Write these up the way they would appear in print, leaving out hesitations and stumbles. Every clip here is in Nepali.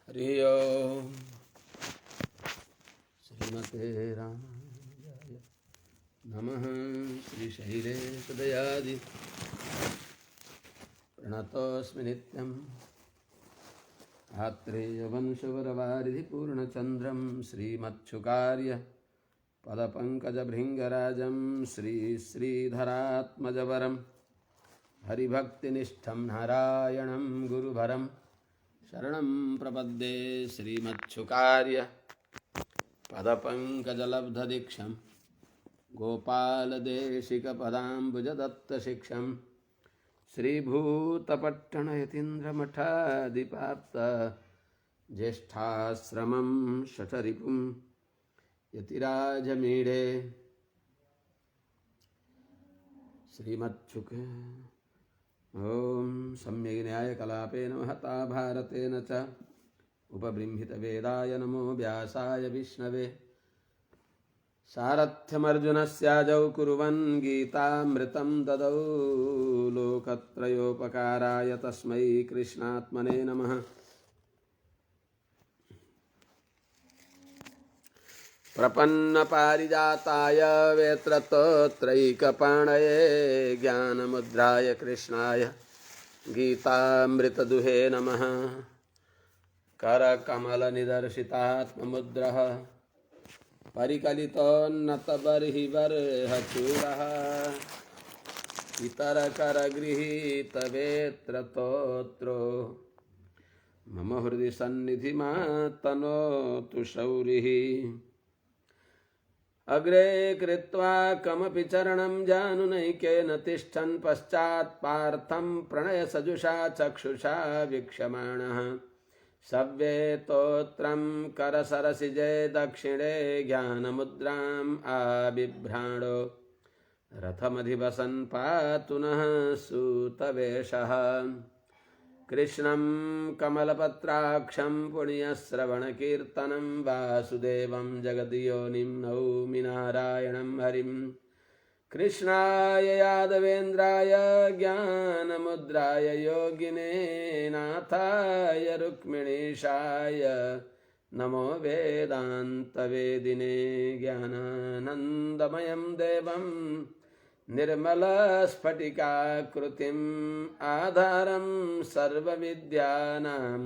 हरि ओम श्रीमते रामानुजाय नमः। श्रीशैलेशदयादि प्रणतोऽस्मि नित्यम् आत्रेयवंशवरवारिधिपूर्णचन्द्रं श्रीमच्छुकार्य पदपङ्कजभृङ्गराजं श्रीधरात्मजवरं हरिभक्तिनिष्ठं नारायणं गुरुभरं शरणं प्रपद्ये। श्रीमच्छुकार्य पदपङ्कजलब्धदीक्षं गोपालदेशिकपदाम्बुजदत्तशिक्षं श्रीभूतपट्टणयतीन्द्रमठादिपाप्त ज्येष्ठाश्रमं शठरिपुं यतिराजमीढे श्रीमच्छुक ॐ सम्यग् न्यायकलापेन महता भारतेन च उपबृंहितवेदाय नमो व्यासाय विष्णवे। सारथ्यमर्जुनस्याजौ कुर्वन् गीतामृतं ददौ लोकत्रयोपकाराय तस्मै कृष्णात्मने नमः। प्रपन्नपारिजाताय वेत्रतोत्रैकपाणये ज्ञानमुद्राय कृष्णाय गीतामृतदुहे नमः। करकमलनिदर्शितात्ममुद्रः परिकलितोन्नतबर्हिबर्हचूरः इतरकरगृहीतवेत्रतोत्रो मम हृदि सन्निधिमातनोतु शौरिः। अग्रे कृत्वा कमपि चरणं जानुनैकेन तिष्ठन् पश्चात् पार्थं प्रणयसजुषा चक्षुषा वीक्षमाणः सव्येतोत्रं करसरसिजे दक्षिणे ज्ञानमुद्राम् आबिभ्राणो रथमधिवसन् पातु नः सूतवेषः। कृष्णं कमलपत्राक्षं पुण्यश्रवणकीर्तनं वासुदेवं जगद्योनिं नौमि नारायणं हरिं। कृष्णाय यादवेन्द्राय ज्ञानमुद्राय योगिने नाथाय रुक्मिणीशाय नमो वेदान्तवेदिने। ज्ञानानन्दमयं देवं निर्मलस्फटिकाकृतिम् आधारं सर्वविद्यानां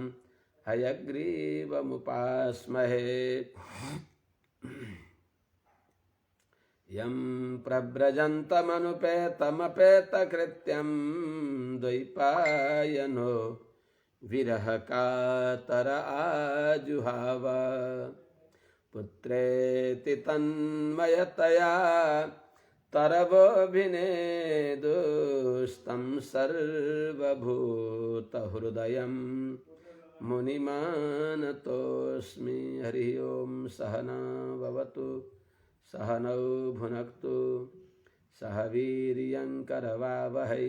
हयग्रीवमुपास्महे। यं प्रव्रजन्तमनुपेतमपेतकृत्यं द्वैपायनो विरहकातर आजुहाव पुत्रेति तन्मयतया तरवोऽभिनेदुस्तं सर्वभूतहृदयं मुनिमानतोऽस्मि। हरि ओं सहना भवतु सहनौ भुनक्तु सह वीर्यङ्करवावहै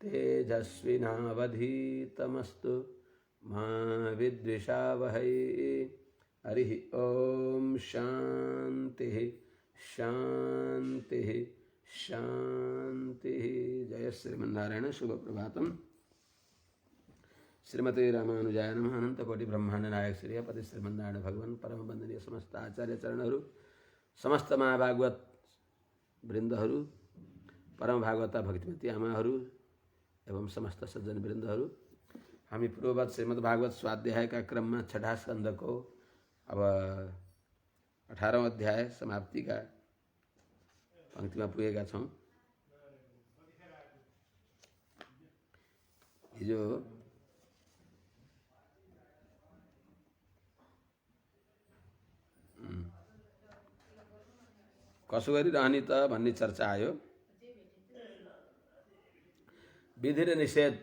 तेजस्विनावधीतमस्तु मा विद्विषावहै। हरि ओं शान्ति शांति शांति। जय श्रीमन्नारायण। शुभ प्रभातम। श्रीमते रामानुजाय नमः। अनंत कोटि ब्रह्मांड नायक श्री पति श्रीमन्नारायण भगवान परम वंदनीय समस्त आचार्य चरणहरू समस्त महाभागवत वृन्दहरू परम भागवता भक्तिमती आमाहरू एवं समस्त सज्जन वृन्दहरू, हामी पूर्ववत श्रीमद् भागवत स्वाध्याय का क्रम में छठा स्कंद को अब 18वां अध्याय समाप्ति का पंक्ति में पुगेका छौं। हिजो कसो गरिरहने त भन्ने चर्चा आयो। विधि र निषेध,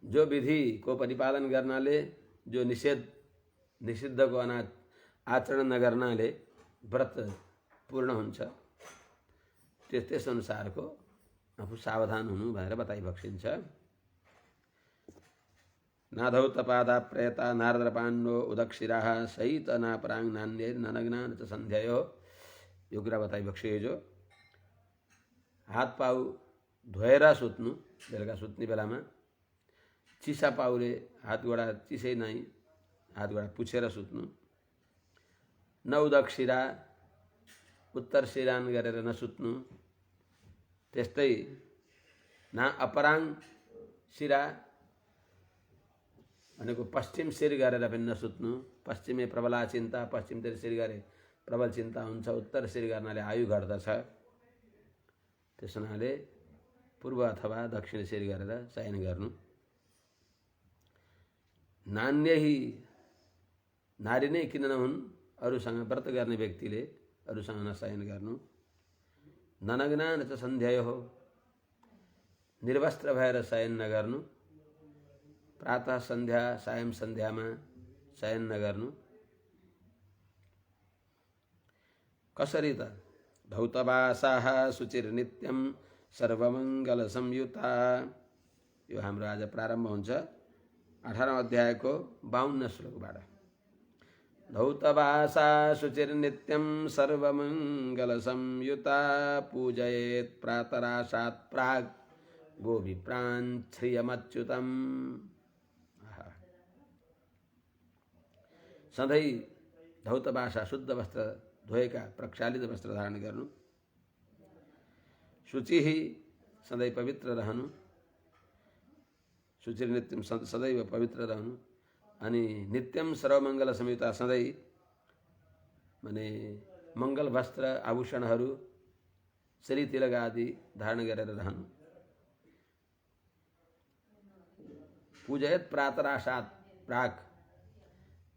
जो विधि को परिपालन गर्नाले जो निषिद्धको आचरण नगर्नाले व्रत पूर्ण हुन्छ, त्यस अनुसारको आफू सावधान हुनु भनेर बताइबक्सिन्छ। नाधौ तपादा प्रेता नारदपाण्डो उदक्षिराः सहित नापराङ नान्ये ननग्नान च सन्ध्यायो। यो कुरा बताइबक्सियो। हात पाउ धोएर सुत्नु, बेलुका सुत्ने बेलामा चिसा पाउरे, हात गोडा चिसै नै, हात गोडा पुछेर सुत्नु। नौ दक्षिरा, उत्तर सिरान गरेर नसुत्नु। त्यस्तै ना अपराङ सिरा भनेको पश्चिम शिर गरेर पनि नसुत्नु। पश्चिमे प्रबला चिन्ता, पश्चिमतिर शिर गरे प्रबल चिन्ता हुन्छ। उत्तर शिर गर्नाले आयु घट्दछ। त्यस हुनाले पूर्व अथवा दक्षिण शिर गरेर शयन गर्नु। नान्यही, नारी नै किन नहुन्, अरूसँग व्रत गर्ने व्यक्तिले अरूसँग नशयन गर्नु। ननग्ना न च सन्ध्यायो हो, निर्वस्त्र भएर शयन नगर्नु। प्रातः सन्ध्या सायं सन्ध्यामा शयन नगर्नु। कसरी त? धौतवासाः शुचिर्नित्यं सर्वमङ्गल संयुता। यो हाम्रो आज प्रारम्भ हुन्छ 18औं अध्यायको 52 श्लोकबाट। धौतवासा शुचिर्नित्यं सर्वमङ्गल संयुता पूजयेत् प्रातराशात् प्राग् गोविप्रान् श्रियमच्युतम्। सधैँ धौतवासा शुद्ध वस्त्र धोएका प्रक्षालित वस्त्र धारण गर्नु। शुचि सधैँ पवित्र रहनु। शुचिर नित्यम सदैव पवित्र रहनु। अनि नित्यम सर्वमङ्गल संयुता, सधैँ माने मङ्गल वस्त्र आभूषणहरू श्री तिलक आदि धारण गरेर रहनु। पूजयत प्रातराशात् प्राक,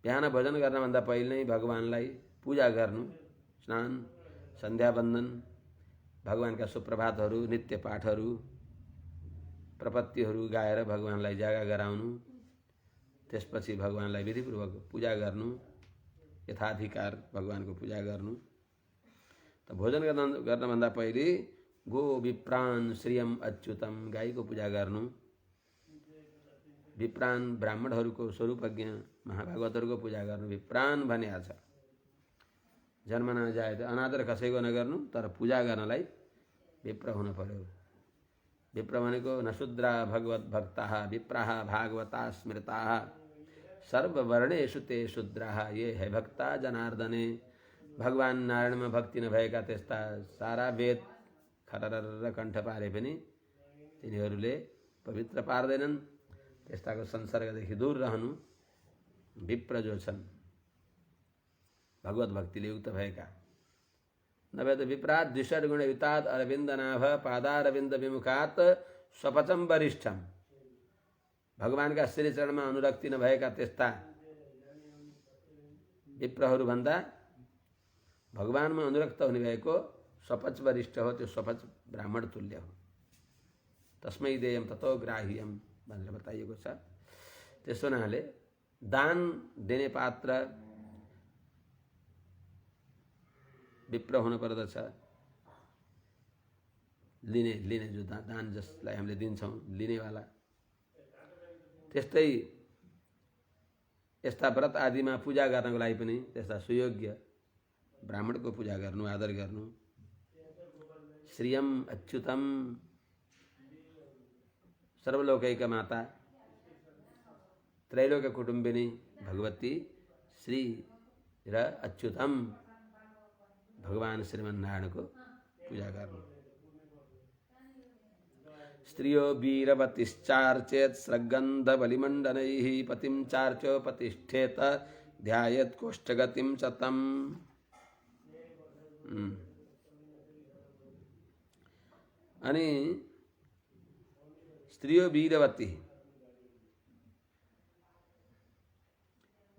बिहान भोजन गर्नभन्दा पहिले नै भगवानलाई पूजा गर्नु। स्नान, सन्ध्या वन्दन, भगवानका सुप्रभातहरू, नित्य पाठहरू, प्रपत्तिहरू गाएर भगवानलाई जागा गराउनु। त्यसपछि भगवानलाई विधिपूर्वक पूजा गर्नु। यथाधिकार भगवानको पूजा गर्नु। त भोजन गर्नभन्दा पहिले गो विप्रान श्रियम अच्युतम, गाईको पूजा गर्नु। विप्रान ब्राह्मणहरूको स्वरूपज्ञ महाभागवतहरूको पूजा गर्नु। विप्रान भनिएको छ। जन्म नजाए त अनादर कसैको नगर्नु, तर पूजा गर्नलाई विप्र हुनु पर्यो। विप्र भनेको नशूद्रा भगवत भक्ताः विप्राः भागवता स्मृताः सर्ववर्णेषु ते शूद्राः ये है भक्ता जनार्दने। भगवान नारायणमा भक्ति नभएका त्यस्ता सारा वेद खरर कण्ठ पारे पनि तिनीहरूले पवित्र पार्दैनन्। त्यस्ताको संसर्गदेखि दूर रहनु। विप्र जो छन् भगवत भक्तिले युक्त भएका। नभए त विप्रात द्विषड गुणयुतात् अरविन्दनाभ पादारविन्द विमुखात् स्वपचम वरिष्ठम। भगवानका श्रीचरणमा अनुरक्ति नभएका त्यस्ता विप्रहरूभन्दा भगवानमा अनुरक्त हुने भएको स्वपच वरिष्ठ हो, त्यो स्वपच ब्राह्मण तुल्य हो। तस्मै देयम ततो ग्राह्यम भनेर बताइएको छ। त्यसो हुनाले दान दिने पात्र विप्र हुनु पर्दछ। लिने जो दान जसलाई हामीले दिन्छौँ, लिनेवाला। त्यस्तै यस्ता व्रत आदिमा पूजा गर्नको लागि पनि त्यस्ता सुयोग्य ब्राह्मणको पूजा गर्नु, आदर गर्नु। श्रियम अच्युतम, सर्वलोकैका माता त्रैलोक्य कुटुम्बिनी भगवती श्री र अच्युतम भगवान श्रीमन्नारायणको पूजा गर्नु। स्त्रियो वीरवतिश्चार्चेत् स्रग्गन्ध बलिमण्डनैः पतिं चार्चोपतिष्ठेत ध्यायेत् कोष्ठगतिं च तम्। अनि स्त्रियो वीरवती,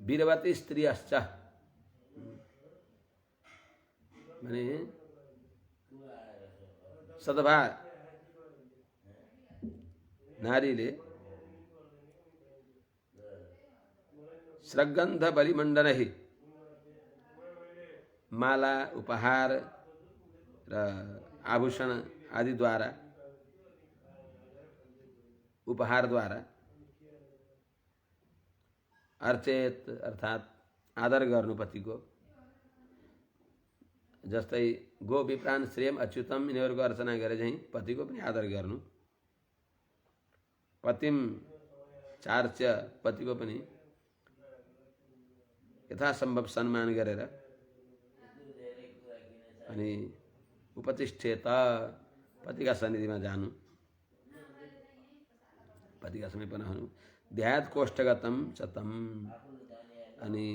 वीरवती स्त्रियश्च माने सदभा नारीले श्रगन्ध बलिमण्डनहि, माला उपहार र आभूषण आदिद्वारा, उपहारद्वारा अर्चेत अर्थात् आदर गर्नु पतिको। जस्तै गो विप्रान श्रेयम अच्युतम, यिनीहरूको अर्चना गरे झैँ पतिको पनि आदर गर्नु। पतिम चार्च पतिको पनि यथासम्भव सम्मान गरेर अनि उपतिष्ठेत पतिका सन्निधिमा जानु, पतिका समीप रहनु। ध्यात कोष्ठगतम चतम, अनि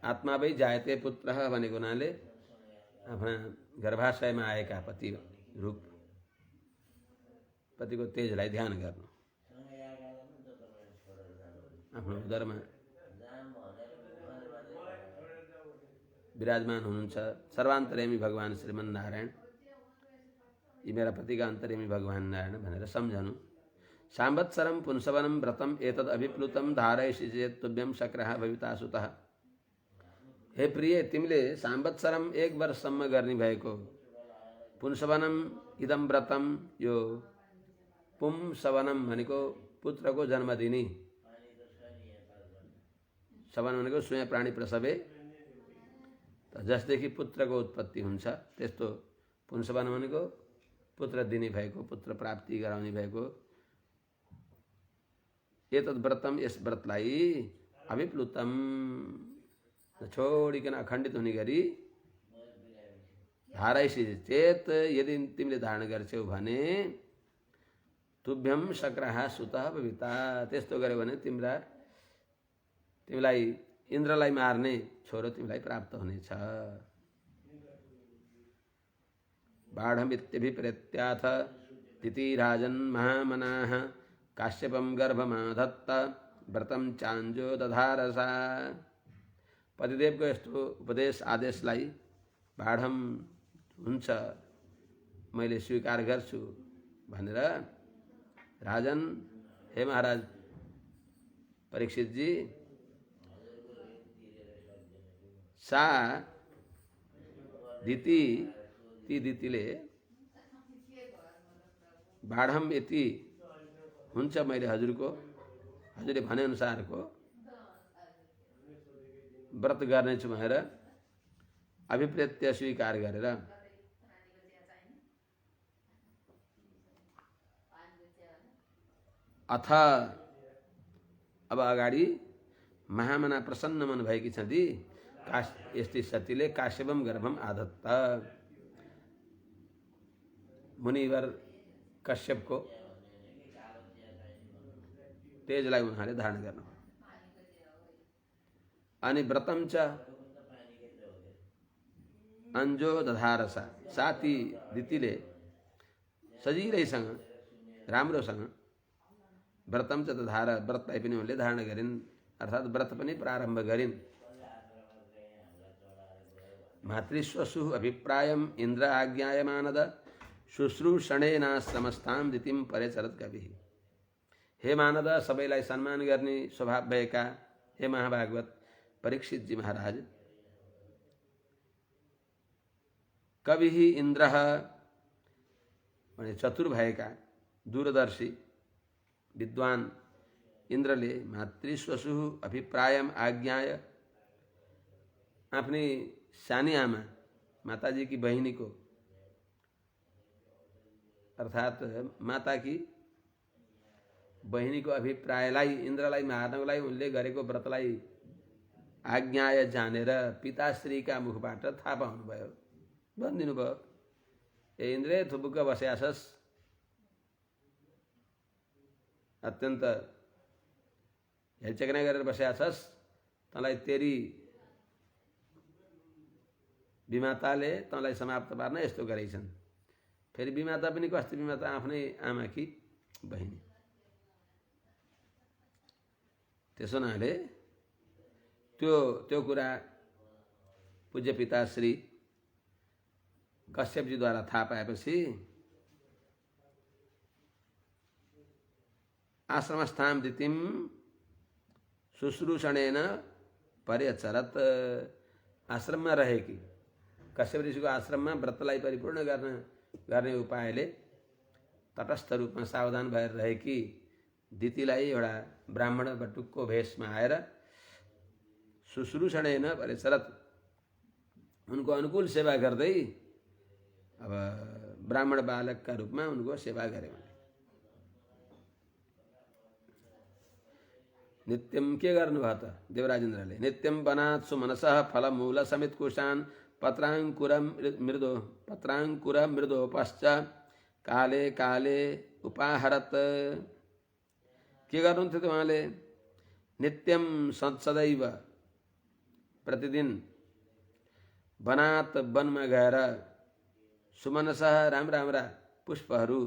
आत्मावै जायते पुत्रः भनेको हुनाले आफ्ना गर्भाशयमा आएका पति रूप पतिको तेजलाई ध्यान गर्नु। आफ्नो उदरमा विराजमान हुनुहुन्छ सर्वान्तर्यामी भगवान श्रीमन नारायण, यी मेरा पतिका अन्तर्यामी भगवान नारायण भनेर सम्झनु। सांवत्सरम पुंसवनम व्रतम एतद अभिप्लुतम धारयसि चेत तुभ्यम शक्रः भविता सुतः। हे प्रिय, तिमीले सांवत्सरम 1 वर्षसम्म गर्ने भएको पुंसवनम इदम व्रतम, यो पुंसवनम भनेको पुत्रको जन्म दिने, सवन भनेको स्वयं प्राणी प्रसवे, जसदेखि पुत्रको उत्पत्ति हुन्छ त्यस्तो पुंसवन भनेको पुत्र दिने भएको, पुत्र प्राप्ति गराउने भएको। एतद् व्रतम, यस व्रतलाई अभिप्लुतम छोडिकन अखण्डित हुने गरी धारयसि चेत, यदि तिमीले धारण गर्छौ भने तुभ्यम शक्रः सुतः भविता, त्यस्तो गर्यो भने तिमीलाई इन्द्रलाई मार्ने छोरो तिमीलाई प्राप्त हुनेछ। बाढमित्यभिप्रेत्याथ दितिराजन् महामनाः काश्यपं गर्भमाधत्त व्रतं चाञ्जो दधारसा। पतिदेवको यस्तो उपदेश आदेशलाई बाढम हुन्छ मैले स्वीकार गर्छु भनेर राजन, हे महाराज परीक्षित जी, सा दिति, ती दितिले बाढम यति हुन्छ मैले हजुरले भनेअनुसारको व्रत गर्नेछु भनेर अभिप्रेत्य स्वीकार गरेर अथ, अब अगाडि महामना प्रसन्न मन भएकी छँदी यस्तै सतीले काश्यपम गर्भम आधत्त, मुनिवर कश्यपको तेजलाई उहाँले धारण गर्नु। अनि व्रतम च अन्जो दधारसा, साथी दितिले सजिलैसँग राम्रोसँग व्रतम च दधार, व्रतलाई पनि उनले धारण गरिन्, अर्थात् व्रत पनि प्रारम्भ गरिन्। मातृश्वसु अभिप्रायम इन्द्र आज्ञायमानद शुश्रूषणेनाश्रमस्थां दितिम परिचरत कविः। हे मानद, सबैलाई सम्मान गर्ने स्वभाव भएका हे महाभागवत परीक्षित जी महाराज, कविः इन्द्रः भने चतुर भएका दूरदर्शी विद्वान इन्द्रले मातृश्वसु अभिप्रायम आज्ञाय, आफ्नी सानी आमा माताजी की बहिनी को अर्थात माता की बहिनी को अभिप्रायलाई इन्द्रलाई मार्नको लागि उनले गरेको व्रतलाई आज्ञाय जानेर पिताश्रीका मुखबाट थाहा पाउनुभयो। भनिदिनु भयो, ए इन्द्रे थुबुक्क बस्याछस्, अत्यन्त हेलचेक्राइ गरेर बस्याछस्, तँलाई तेरी विमाताले तँलाई समाप्त पार्न यस्तो गरेछन्। फेरि विमाता पनि कस्तो विमाता, आफ्नै आमाकी बहिनी। त्यसो हुनाले त्यो कुरा पूज्य पिताश्री कश्यपजीद्वारा थाहा पाएपछि आश्रमस्थां दितिम शुश्रूषणेन पर्यचरत, आश्रममा रहेकी कश्यप ऋषिको आश्रममा व्रतलाई परिपूर्ण गर्ने उपायले तटस्थ रूपमा सावधान भएर रहेकी दितिलाई एउटा ब्राह्मण बटुकको भेषमा आएर शुश्रूषणेन परिचरत, उनको अनुकूल सेवा गर्दै अब ब्राह्मण बालकका रूपमा उनको सेवा गरे। नित्यम के गर्नुभयो त देवराजेन्द्रले नित्यम बनात सुमनसः फलमूल समित कुशान पत्रांकुर मृदोपश्च काले काले उपाहरत। के गर्नुहुन्थ्यो त उहाँले? नित्यम सदैव प्रतिदिन वनात वनमा गएर सुमनसः राम्रा राम्रा पुष्पहरू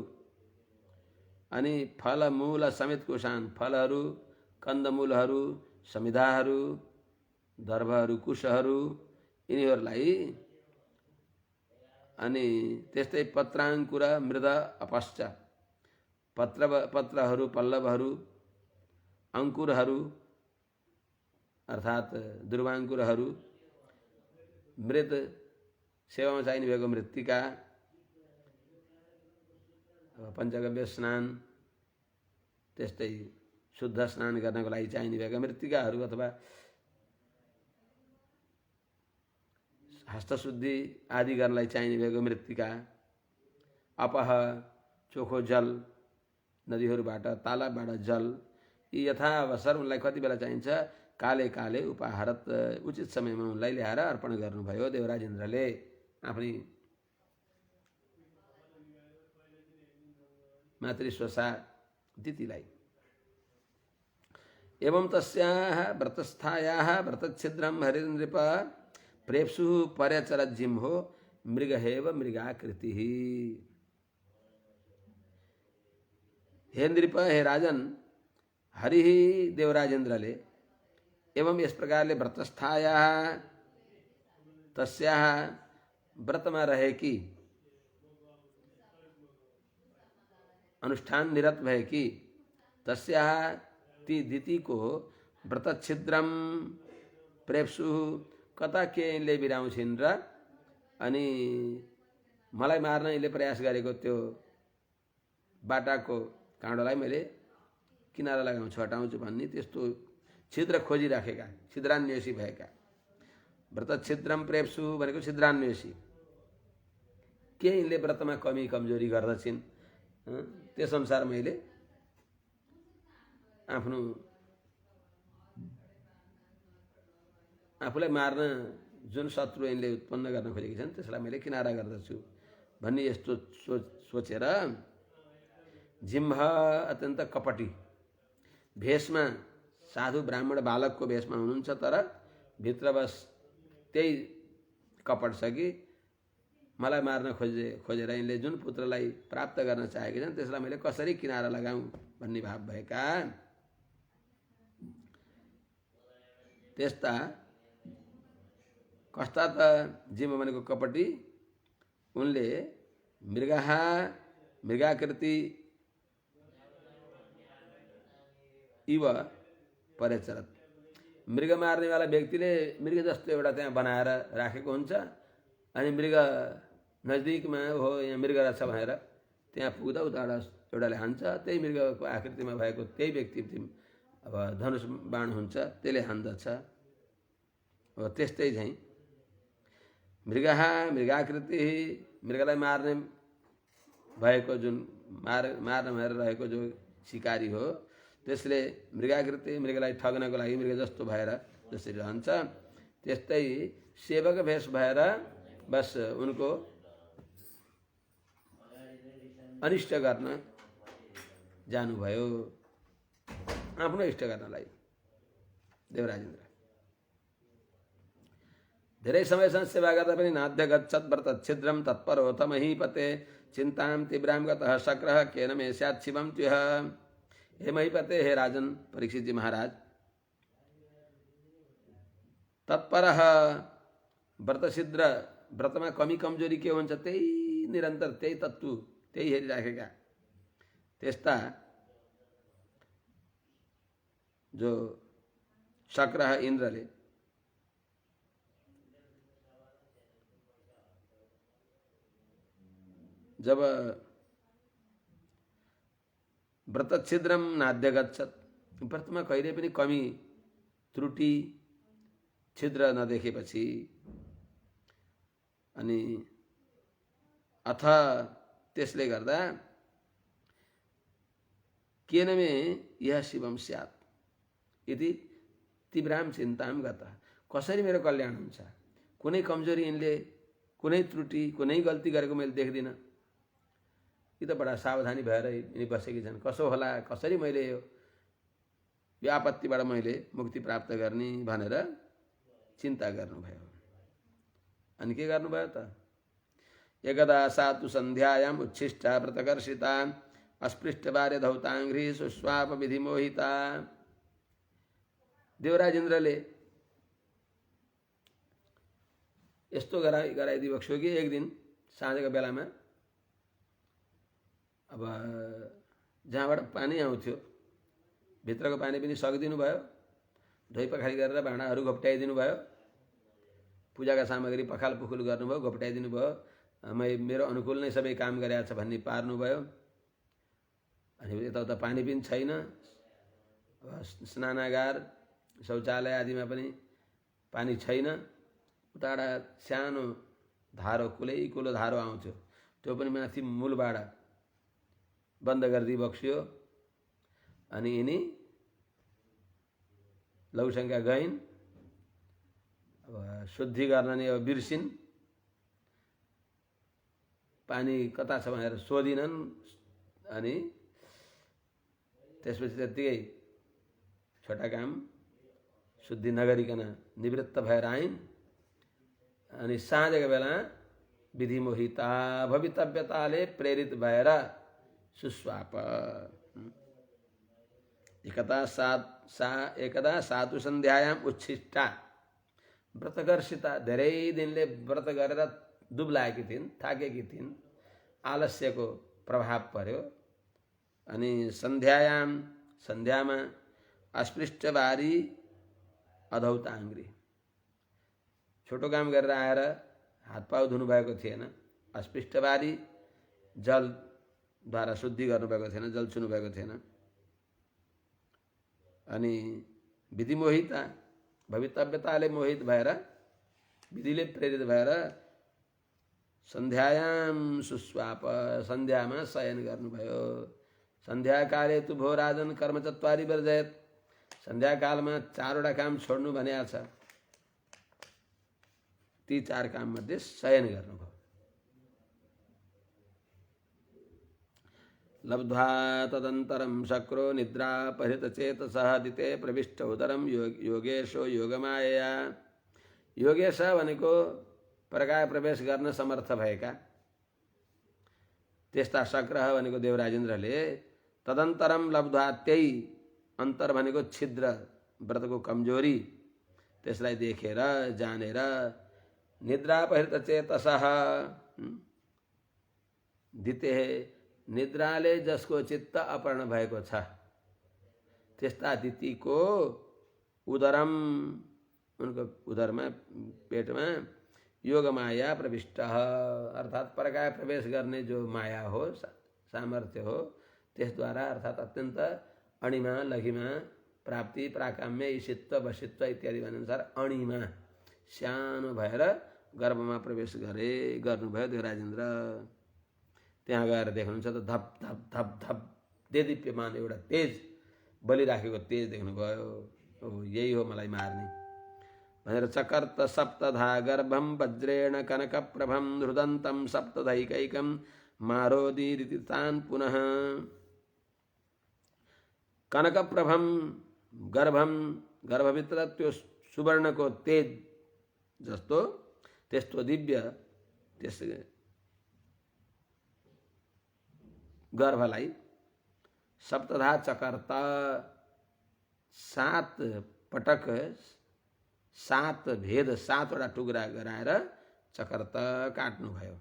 अनि फलमूल समेत कुशान फलहरू कन्दमूलहरू समिधाहरू दर्भहरू कुशहरू यिनीहरूलाई अनि त्यस्तै पत्रांकुर मृद अपश्च पत्रहरू पल्लवहरू अंकुरहरू अर्थात् दुर्वांकुरहरू मृद सेवामा चाहिने भएको मृत्तिका पञ्चगव्य स्नान त्यस्तै शुद्ध स्नान गर्नको लागि चाहिने भएका मृत्तिकाहरू अथवा हस्तशुद्धि आदि गर्नलाई चाहिने भएको मृत्तिका अपह चोखो जल नदीहरूबाट तालाबबाट जल यी यथावसर उनलाई कति बेला चाहिन्छ काले काले उपाहारत उचित समयमा उनलाई ल्याएर अर्पण गर्नुभयो देवराजेन्द्रले आफ्नी मातृ स्वसा दितिलाई। एवं तस्याः व्रतस्थायाः व्रतच्छिद्रं हरिनृप प्रेप्सुः पर्यचरत् जिह्मो मृगहेव मृगाकृतिः। हे नृप हे राजन हरि देवराजेन्द्रले एवं यस प्रकारले व्रतस्थायाः तस्याः व्रतमा रहेकी अनुष्ठान निरत भएकी तस्याः ती दितिको व्रतच्छिद्रम प्रेप्सु कता के यिनले बिराउँछिन् र अनि मलाई मार्न यिनले प्रयास गरेको त्यो बाटाको काँडोलाई मैले किनारा लगाउँछु हटाउँछु भन्ने त्यस्तो छिद्र खोजिराखेका छिद्रान्वेषी भएका व्रतच्छिद्रम प्रेप्सु भनेको छिद्रान्वेषी के यिनले व्रतमा कमी कमजोरी गर्दछिन् त्यस अनुसार मैले आफ्नो आफूलाई मार्न जुन शत्रु यिनले उत्पन्न गर्न खोजेका छन् त्यसलाई मैले किनारा गर्दछु भन्ने यस्तो सोचेर जिम्ह अत्यन्त कपटी भेषमा साधु ब्राह्मण बालकको भेषमा हुनुहुन्छ तर भित्र बस त्यही कपट छ कि मलाई मार्न खोजेर यिनले जुन पुत्रलाई प्राप्त गर्न चाहेका छन् त्यसलाई मैले कसरी किनारा लगाऊँ भन्ने भाव भएका त्यस्ता कस्ता त जिम्म भनेको कपटी उनले मृगाकृति इव परिचरत मृग मार्नेवाला व्यक्तिले मृग जस्तो एउटा त्यहाँ बनाएर राखेको हुन्छ अनि मृग नजदिकमा हो यहाँ मृग रहेछ भनेर त्यहाँ पुग्दा उताबाट एउटाले हान्छ त्यही मृगको आकृतिमा भएको त्यही व्यक्ति अब धनुष बाण हुन्छ त्यसले हान्दछ हो त्यस्तै झैँ मृगाकृति मृगलाई मार्ने भएको जुन मार्न भएर रहेको जो शिकारी हो त्यसले मृगाकृति मृगलाई ठग्नको लागि मृग जस्तो भएर जसरी रहन्छ त्यस्तै सेवक भेष भएर बस उनको अनिष्ट गर्न जानुभयो आफ्नो इष्ट गर्नलाई देवराजेन्द्र धेरै समयसम्म सेवा गर्दा पनि नाद्य गच्छत् व्रतच्छिद्रम तत्परोऽथ महीपते चिन्तां तीव्रां गतः शक्रः केन मे स्यात् शिवं त्वः। हे महीपते हे राजन परीक्षित जी महाराज तत्परः व्रतछिद्र व्रतमा कमी कमजोरी के हुन्छ त्यही निरन्तर त्यही तत्त्व त्यही हेरिराखेका त्यस्ता जो शक्र इन्द्रले जब व्रतच्छिद्रम नाद्य गच्छत् व्रतमा कहिले पनि कमी त्रुटि छिद्र नदेखेपछि अनि अथ त्यसले गर्दा केन मे यह शिवम स्यात् इति तीव्राम चिन्ताम गता। कसरी मेरो कल्याण हुन्छ? कुनै कमजोरी यिनले, कुनै त्रुटि, कुनै गल्ती गरेको मैले देख्दिनँ। यी त बडा सावधानी भएर यिनी बसेकी छन्। कसो होला, कसरी मैले यो आपत्तिबाट मैले मुक्ति प्राप्त गर्ने भनेर चिन्ता गर्नुभयो। अनि के गर्नुभयो त? एकदा सातु सन्ध्यायाम उच्छिष्टा व्रतकर्षिता अस्पृष्टबारे धौताङ्घ्री सुस्वाप विधि मोहिता। देवराज इन्द्रले यस्तो गराइदिएको कि एक दिन साँझको बेलामा अब जहाँबाट पानी आउँथ्यो भित्रको पानी पनि सकिदिनु भयो, धोइ पखाली गरेर भाँडाहरू घोप्ट्याइदिनु भयो, पूजाका सामग्री पखाल पुखुल गर्नुभयो, घोप्ट्याइदिनु भयो, मेरो अनुकूल नै सबै काम गरेको छ भन्ने पार्नुभयो। अनि यताउता पानी पनि छैन, स्नानागार शौचालय आदिमा पनि पानी छैन। उताबाट सानो धारो, कुलो धारो आउँथ्यो, त्यो पनि माथि मूलबाट बन्द गरिदिई बक्सियो। अनि यिनी लौसङ्का गइन्, अब शुद्धि गर्न नि अब बिर्सिन्, पानी कता छ भनेर सोधिनन्। अनि त्यसपछि त्यत्तिकै छोटा काम शुद्धि नगरिकन निवृत्त भएर आइन्। अनि साँझको बेला विधि मोहिता भवितव्यताले प्रेरित भएर सुस्वाप। एकदा सातु सन्ध्यायाम उच्छिष्टा व्रतकर्षिता। धेरै दिनले व्रत गरेर दुब्लाएकी थिइन्, थाकेकी थिइन्, आलस्यको प्रभाव पर्यो। अनि सन्ध्यामा अस्पृष्टबारी अधौताङ्घ्री, छोटो काम गरेर आएर हातपाउ धुनुभएको थिएन, अस्पृष्टबारी जलद्वारा शुद्धि गर्नुभएको थिएन, जल छुनुभएको थिएन। अनि विधि मोहिता, भवितव्यताले मोहित भएर, विधिले प्रेरित भएर सन्ध्यायाम सुस्वाप, सन्ध्यामा शयन गर्नुभयो। सन्ध्याकाले तु भो राजन कर्म चत्वारि वर्जयत। सन्ध्याकालमा 4वटा काम छोड्नु भनेको छ, ती 4 काम मध्ये शयन गर्नुभयो। लब्ध्वा तदन्तरं शक्रो निद्रा परिहृतचेतसः दिते प्रविष्ट उदरं योगेशो योगमायया। योगेश भनेको प्रकाश प्रवेश गर्न समर्थ भएका त्यस्ता शक्रह भनेको देवराज इन्द्रले तदन्तरम लब्ध्वा, त्यही अन्तर भनेको छिद्र, व्रतको कमजोरी, त्यसलाई देखेर जानेर निद्रा परिहृतचेतसः, दिते निद्राले जसको चित्त अपहरण भएको छ त्यस्ता दितिको उदरम, उनको उदरमा, पेटमा योग माया प्रविष्ट, अर्थात प्रकाश प्रवेश गर्ने जो माया हो, सामर्थ्य हो, त्यसद्वारा अर्थात अत्यन्त अणिमा लघिमा प्राप्ति, प्राकाम्य, ईशित्व, वशित्व इत्यादि अनुसार अणिमा सानो भएर गर्भमा प्रवेश गर्नुभयो देवराज इन्द्र। त्यहाँ गएर देख्नुहुन्छ त धप धप धप धप देदीप्यमान एउटा तेज, बलिराखेको तेज देख्नुभयो। यही हो मलाई मार्ने भनेर चकर्त सप्तधा गर्भम वज्रेण कनक प्रभम हृदन्तं सप्तधैकैकं मारोदीरितान् पुनः। कनक प्रभम गर्भम, गर्भभित्र त्यो सुवर्णको तेज जस्तो त्यस्तो दिव्य त्यस गर्भलाई सप्तधा चकर्त, 7 पटक 7 भेद, 7वटा टुक्रा गराएर चकर्त काट्नुभयो।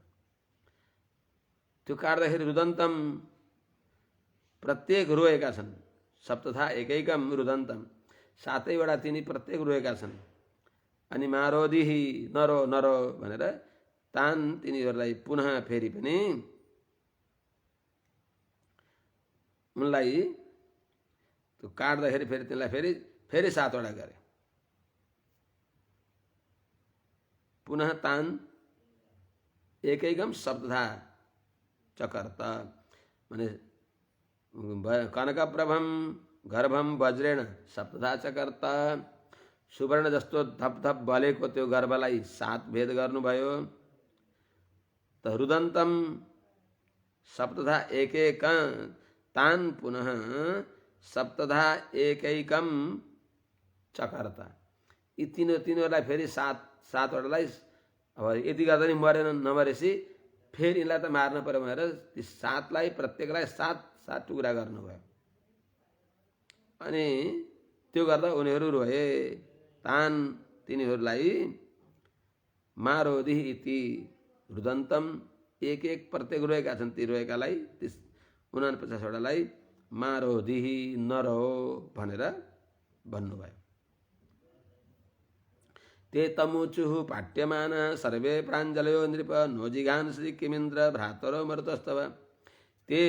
त्यो काट्दाखेरि रुदन्तम, प्रत्येक रोएका छन्। सप्तधा एकैकम रुदन्तम, 7वटा तिनी प्रत्येक रोएका छन्। अनि मारोदिही, नरो नरो भनेर तान तिनीहरूलाई पुनः फेरि पनि उनलाई त्यो काट्दाखेरि फेरि तिनलाई फेरि 7वटा गरे। पुनः तान एकैकम सप्तधा चकर्त, माने कनक प्रभम गर्भम वज्रेण सप्तधा चकर्ता सुवर्ण जस्तो धप धप बलेको त्यो गर्भलाई 7 भेद गर्नुभयो। त रुदन्तम सप्तधा एक तान पुनः सप्तधा एकैकम चकर्ता। यी तीनोलाई फेरि 7वटालाई अब यति गर्दा नि मरेन, नमरेपछि फेरि यिनलाई त मार्न पर्यो भनेर ती 7लाई प्रत्येकलाई 7 टुक्रा गर्नुभयो। अनि त्यो गर्दा उनीहरू रोए। तान तिनीहरूलाई मारोधि इति रुदन्तम एक प्रत्येक रोएका छन्। ती रोएकालाई 49वटालाई मारोधि नरो भनेर भन्नुभयो। ते तमुचुः पाट्यमान सर्वे प्राञ्जलयो नृप नोजिघान श्री किमिन्द्र भ्रातरो मरुतस्तव। ते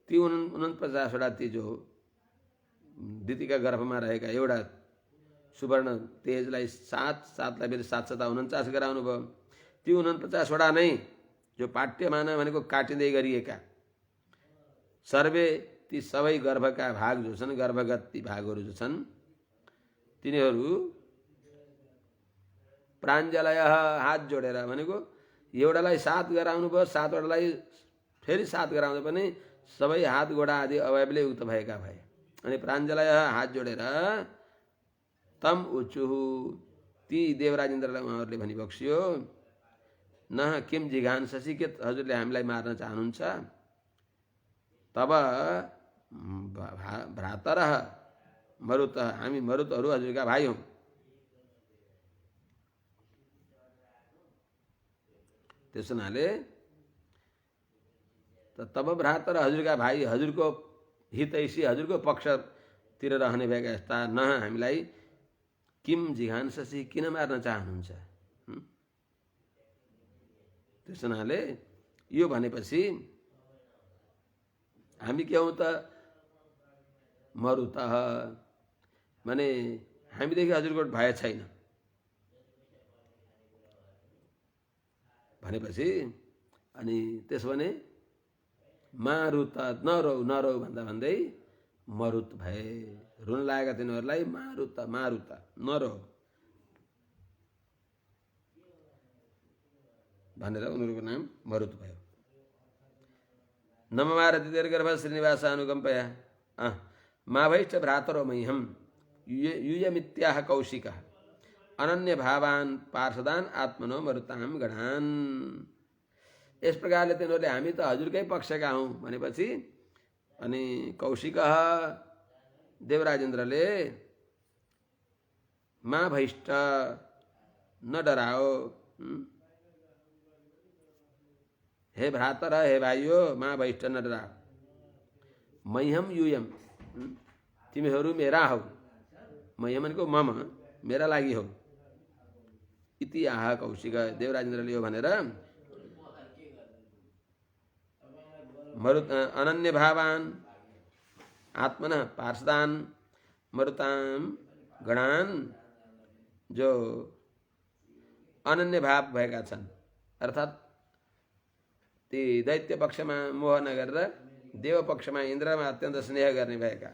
ती 49वटा ती जो दितिका गर्भमा रहेका एउटा सुवर्ण तेजलाई 7लाई फेरि 7 7 49 गराउनु भयो। ती 49वटा नै जो पाट्यमान भनेको काटिँदै गरिएका सर्वे ती सबै गर्भका भाग जो छन्, गर्भगत ती भागहरू जो छन्, तिनीहरू प्राञ्जलय हात जोडेर भनेको एउटालाई 7 गराउनु भयो, 7वटालाई फेरि 7 गराउँदा पनि सबै हात गोडा आदि अवयवले युक्त भएका भए। अनि प्राञ्जलय हात जोडेर तम उचुः ती देवराजेन्द्रलाई उहाँहरूले भनिबक्सियो, न किम जिघांससि के हजुरले हामीलाई मार्न चाहनुहुन्छ? तब भ्रातरः मरुत हामी मरुतहरू हजुरका भाइ हौँ। त्यस हुनाले तब भ्रातर हजुरका भाइ हजुरको हितैषी हजुरको पक्षतिर रहने भएका यस्ता न हामीलाई किम जिघांससि किन मार्न चाहनुहुन्छ? त्यस हुनाले यो भनेपछि हामी के हौँ त मरुत माने हामीदेखि हजुरको भय छैन भनेपछि अनि त्यसो भने मारुत नरौ भन्दा भन्दै मरुत भए। रुन लागेका तिनीहरूलाई मारुत नरो भनेर उनीहरूको नाम मरुत भयो। नममार दितिर्गर्भ श्रीनिवास अनुकम्पया माभैश्च भ्रातरो मह्यम युयमित्याह कौशिकः अनन्य भावान पार्षदान आत्मनो मरुताम गणान। यस प्रकारले तिनीहरूले हामी त हजुरकै पक्षका हौँ भनेपछि अनि कौशिक देवराजेन्द्रले मा भैष्ट न डराओ, हे भ्रातर हे भाइयो मा भैष्ट न डराओ, मह्यम यूयम तिमीहरू मेरा हौ, मह्यम भनेको मम मेरा लागि हौ, इति आह कौशिक देवराजेन्द्रले यो भनेर मरुत अनन्य भावान आत्मन पार्षदान मरुताम गणान जो अनन्य भाव भएका छन् अर्थात् ती दैत्य पक्षमा मोह नगरेर देव पक्षमा इन्द्रमा अत्यन्त स्नेह गर्ने भएका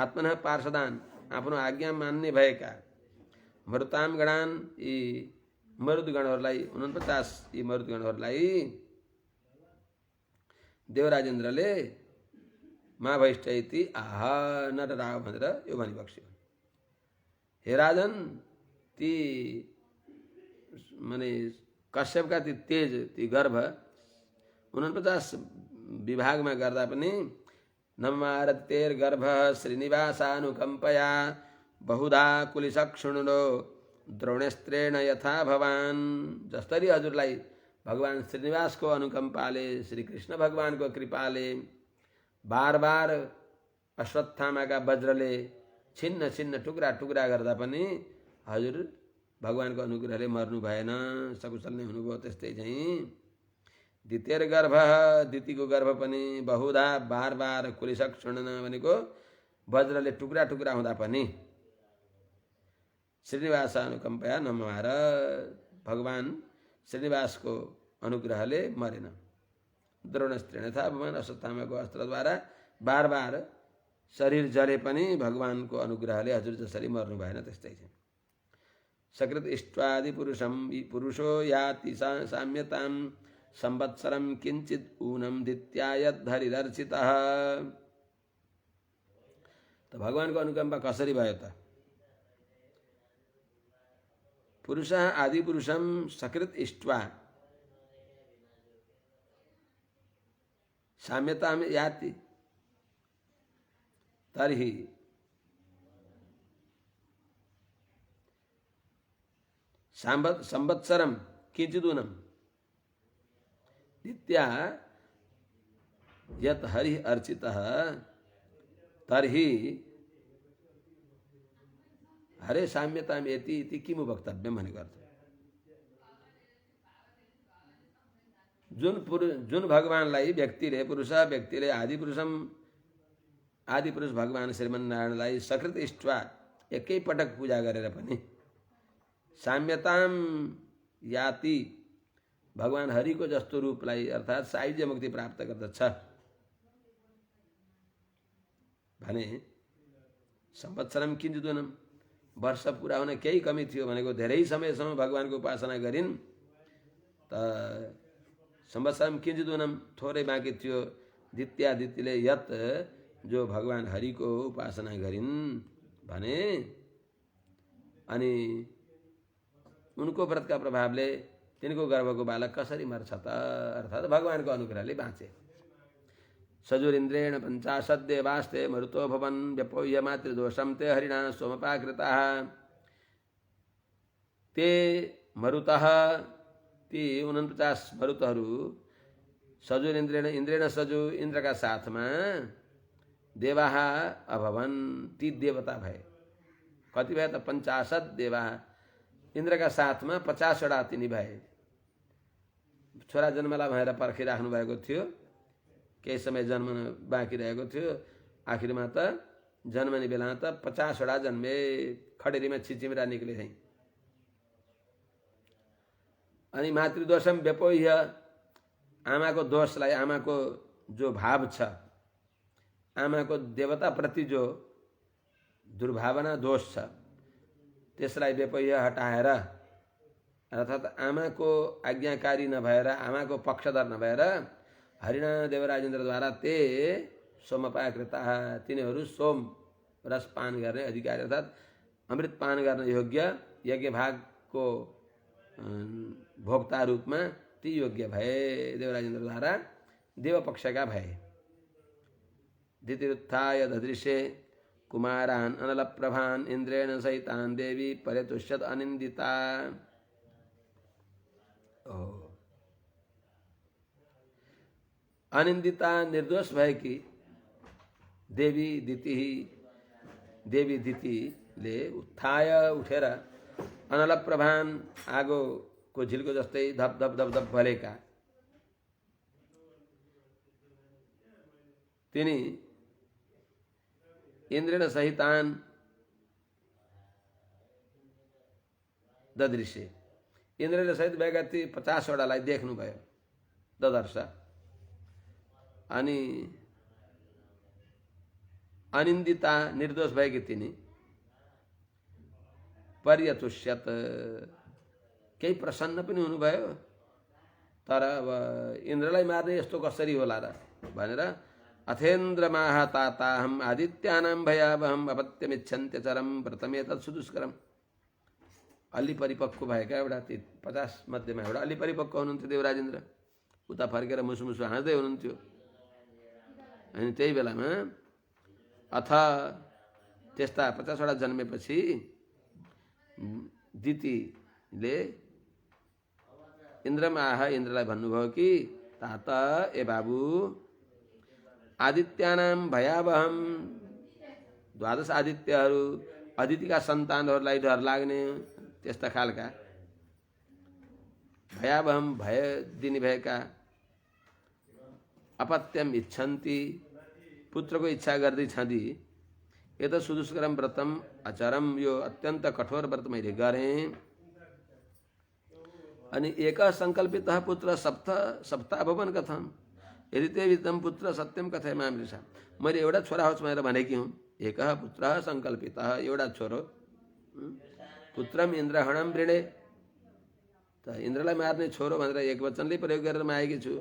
आत्मन पार्षदान आफ्नो आज्ञा मान्ने भएका मरुताम गणान यी मरुदगणहरूलाई 49 यी मरुदगणहरूलाई देवराजेन्द्रले मा भैष्ट इति आह न डराओ भनेर यो भनिबक्स्यो। हे राजन ती माने कश्यपका ती तेज ती गर्भ 49 विभागमा गर्दा पनि नमारतेर गर्भ श्रीनिवासानुकम्पया बहुधा कुलिसक्षुणो द्रोणस्त्रेण यथा भवान। जसरी हजुरलाई भगवान श्रीनिवासको अनुकम्पाले श्री कृष्ण भगवानको कृपाले बार बार अश्वत्थामाका वज्रले छिन्न छिन्न टुक्रा टुक्रा गर्दा पनि हजुर भगवानको अनुग्रहले मर्नु भएन, सकुशल नै हुनुभयो। त्यस्तै चाहिँ द्वितीय गर्भ दितिको गर्भ पनि बहुधा बार बार कुलिसक्षुणन भनेको वज्रले टुक्रा टुक्रा हुँदा पनि श्रीनिवास अनुकम्पया नममार भगवान श्रीनिवासको अनुग्रहले मरेन। द्रोणस्त्रेण था भगवान अश्वत्थामाको अस्त्रद्वारा बार बार शरीर जले पनि भगवानको अनुग्रहले हजुर जसरी मर्नु भएन त्यस्तै छ। सकृत इष्ट्वादि पुरुषो याति साम्यतां संवत्सरं किञ्चित् ऊनं दित्यायद्धरिदर्चितः। त भगवानको अनुकम्पा कसरी भयो त? पुरुषः आदि पुरुषं सकृत इष्ट्वा साम्यतां याति तर्हि संवत्सरं किंचिदूनं नित्या यत् हरि अर्चितः तर्हि हरे साम्यतां एति इति किमु वक्तव्यं भनेको अर्थ। जुन भगवानलाई व्यक्तिले आदि पुरुष भगवान श्रीमन्नारायणलाई सकृत इष्ट्वा एकै पटक पूजा गरेर पनि साम्यतां याति भगवान हरिको जस्तो रूपलाई अर्थात् सायुज्य मुक्ति प्राप्त गर्दछ भने संवत्सरम किंचिदूनम वर्ष पुरा हुन केही कमी थियो भनेको धेरै समयसम्म भगवानको उपासना गरिन् त संवत्सरम किंचिदूनम थोरै बाँकी थियो। दित्यादित्यले यत जो भगवान हरिको उपासना गरिन् भने अनि उनको व्रतका प्रभावले तिनको गर्भको बालक कसरी मर्छ त? अर्थात् भगवानको अनुग्रहले बाँचे। सजुरिन्द्रेण 50 देवास्ते मरुतो भवन व्यपोह्य मातृदोषम ते हरिणा सोमपाकृताः। ते मरुतः ती 49 मरुतहरू सजुरिन्द्रेण इन्द्रेण सजु इन्द्रका साथमा देवाः अभवन ती देवता भए। कति भए त 50 देवा इन्द्रका साथमा 50 वटा तिनी भए। छोरा जन्मला भनेर पर्खिराख्नु भएको थियो, केही समय जन्मन बाँकी रहेको थियो, आखिरमा त जन्मने बेला त 50 वटा जन्मे। खडेरीमा छिचिमिरा निक्ले थिए। अनि मातृदोषम व्यपोह्य आमाको दोषलाई, आमाको जो भाव छ, आमाको देवता प्रति जो दुर्भावना दोष छ त्यसलाई व्यपोह्य हटाएर अर्थात् आमाको आज्ञाकारी नभएर, आमाको पक्षधर नभएर हरिणा देवराजेन्द्रद्वारा ते सोमपाकृताः तिनीहरू सोम रस पान गर्ने अधिकारी अर्थात् अमृत पान गर्न योग्य यज्ञ भागको भोक्ता रूपमा ती योग्य भए। देवराजेन्द्रद्वारा देवपक्षका भए। दितिरुत्थाय ददृशे कुमारान् अनलप्रभान् इन्द्रेण सहितान् देवी पर्यतुष्यत् अनिन्दिता। अनिन्दिता निर्दोष भएकी देवी दितिले उत्थाय उठेर अनलप्रभान् आगोको झिल्को जस्तै धप धप धप धप भलेका तिनी इन्द्रेण सहितान् ददृशे इन्द्रेण सहित भएका ती 50 वटालाई देख्नुभयो, ददर्श। अनि अनिन्दिता निर्दोष भएकी तिनी पर्यतुष्यत केही प्रसन्न पनि हुनुभयो। तर अब इन्द्रलाई मार्ने यस्तो कसरी होला र भनेर अथेन्द्र माहताताहम आदित्यानां भयावहम अपत्यमिच्छन्त्यचरम व्रतमेतत् सुदुष्करम। अलि परिपक्व भएका एउटा 50 मध्येमा एउटा अलि परिपक्व हुनुहुन्थ्यो देवराजेन्द्र। उता फर्केर मुसुमुसु हाँस्दै हुनुहुन्थ्यो। अनि त्यही बेलामा अथ त्यस्ता 50 वटा जन्मेपछि दितिले इन्द्रलाई भन्नुभयो कि तात ए बाबु आदित्यानां भयावहम 12 आदित्यहरू अदितिका सन्तानहरूलाई डर लाग्ने त्यस्ता खालका भयावहम भय दिने भएका अपत्यम इच्छन्ति पुत्रको इच्छा गर्दै छँदी यत सुदुष्करम व्रतम आचरम यो अत्यन्त कठोर व्रत मैले गरेँ। अनि एक संकल्पितः पुत्र सप्ताह भवन कथम यदि ते विदितं पुत्र सत्यम कथय मामृषा, मैले एउटा छोरा होस् भनेर भनेकी हुँ। एकः पुत्रः सङ्कल्पितः, एउटा छोरो। पुत्रम इन्द्रहणम वृणे, त इन्द्रलाई मार्ने छोरो भनेर एक वचनले प्रयोग गरेर मागेकी छु।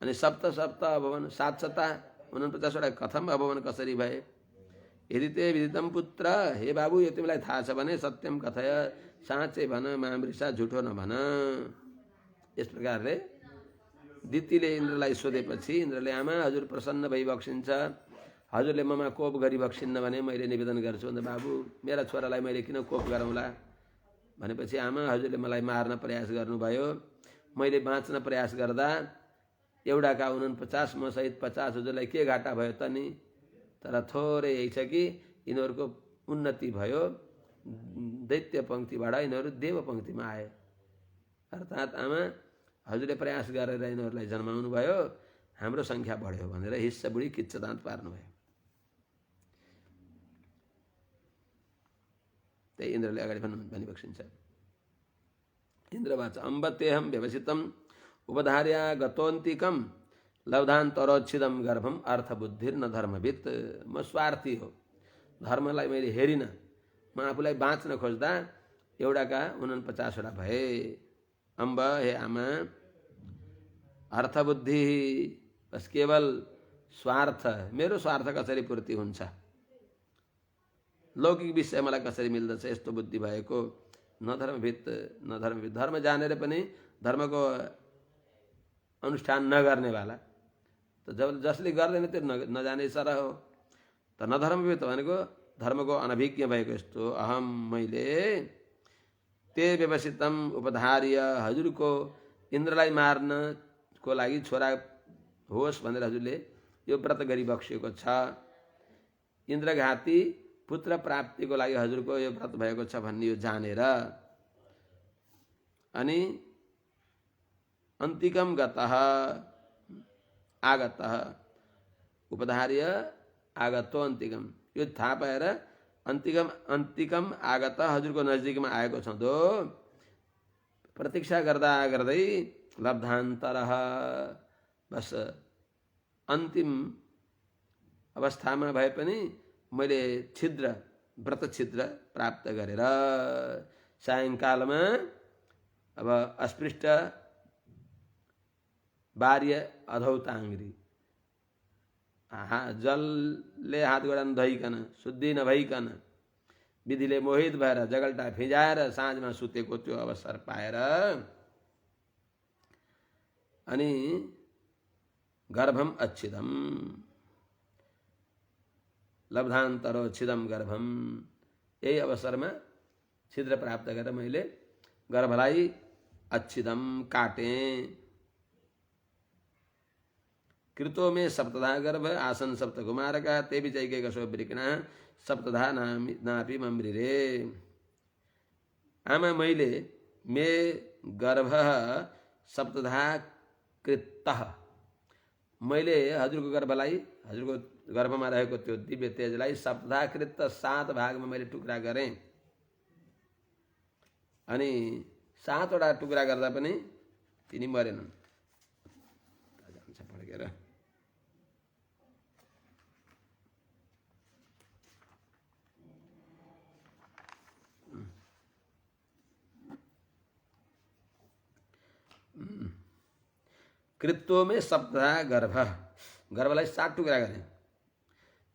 अनि सप्त सप्त अभवन, 749वटा कथम अभवन कसरी भए। यदि ते विदितं पुत्र, हे बाबु यो तिमीलाई थाहा छ भने सत्यम कथय, साँच्चै भन, मामृषा झुठो नभन। यस प्रकारले दितिले इन्द्रलाई सोधेपछि इन्द्रले आमा हजुर प्रसन्न भई बक्सिन्छ, हजुरले ममा कोप गरी बक्सिन्न भने मैले निवेदन गर्छु अन्त बाबु मेरा छोरालाई मैले किन कोप गरौँला भनेपछि आमा हजुरले मलाई मार्न प्रयास गर्नुभयो, मैले बाँच्न प्रयास गर्दा एउटाका 49 म सहित 50 हजुरलाई के घाटा भयो त नि। तर थोरै यही छ कि यिनीहरूको उन्नति भयो, दैत्य पङ्क्तिबाट यिनीहरू देव पङ्क्तिमा आए। अर्थात् आमा हजुरले प्रयास गरेर यिनीहरूलाई जन्माउनु भयो, हाम्रो सङ्ख्या बढ्यो भनेर हिस्सा बुढी किच्च दाँत पार्नुभयो। त्यही इन्द्रले अगाडि भनिबक्सिन्छ। इन्द्रवाच अम्ब तेहम व्यवसितम उपधार्या गतोन्तिकम लब्धान्तरोच्छिदम गर्भम अर्थबुद्धिर न धर्मवित्। म स्वार्थी हो, धर्मलाई मैले हेरिनँ, म आफूलाई बाँच्न खोज्दा एउटाका 49वटा भए। अम्ब हे आमा, अर्थबुद्धि बस केवल स्वार्थ, मेरो स्वार्थ कसरी पूर्ति हुन्छ, लौकिक विषय मलाई कसरी मिल्दछ यस्तो बुद्धि भएको। न धर्मभित न धर्मभित, धर्म जानेर पनि धर्मको अनुष्ठान नगर्नेवाला, त जब जसले गर्दैन त्यो नजाने सरह हो। त न धर्मभित भनेको धर्मको अनभिज्ञ भएको यस्तो। अहम मैले ते व्यवसितम उपधार्य, हजुरको इन्द्रलाई मार्नको लागि छोरा होस् भनेर हजुरले यो व्रत गरी बक्सिएको छ। इन्द्रघाती पुत्र प्राप्तिको लागि हजुरको यो व्रत भएको छ भन्ने यो जानेर। अनि अन्तिकम गतः आगतः, उपधार्य आगतो अन्तिकम, यो थाहा पाएर अन्तिकम आगतः हजुरको नजिकमा आएको छँदो प्रतीक्षा गर्दा गर्दै लब्धान्तरः, बस अन्तिम अवस्थामा भए पनि मैले छिद्र व्रत छिद्र प्राप्त गरेर सायङ्कालमा अब अस्पृष्ट बार्य अधौताङ्ग्री, जलले हात गोडा नधोइकन शुद्धि नभइकन विधिले मोहित भएर जगल्टा फिजाएर साँझमा सुतेको त्यो अवसर पाएर अनि गर्भम अच्छिदम, लब्धान्तरो छिदम गर्भम, यही अवसरमा छिद्र प्राप्त गरेर मैले गर्भलाई अच्छिदम काटेँ। कृतो में सप्तधा गर्भ आसन सप्त कुमारका, ते विचैकैकशो वृकिणा सप्तधा नापि मम्रिरे। आमा मैले मे गर्भ सप्तधा कृतः, मैले हजुरको गर्भलाई, हजुरको गर्भमा रहेको त्यो दिव्य तेजलाई सप्तधा कृत 7 भागमा मैले टुक्रा गरेँ। अनि 7वटा टुक्रा गर्दा पनि तिनी मरेनन्। जान्छ पड्केर कृत्व में सप्तधा गर्भ, गर्भलाई 7 टुक्रा गरे।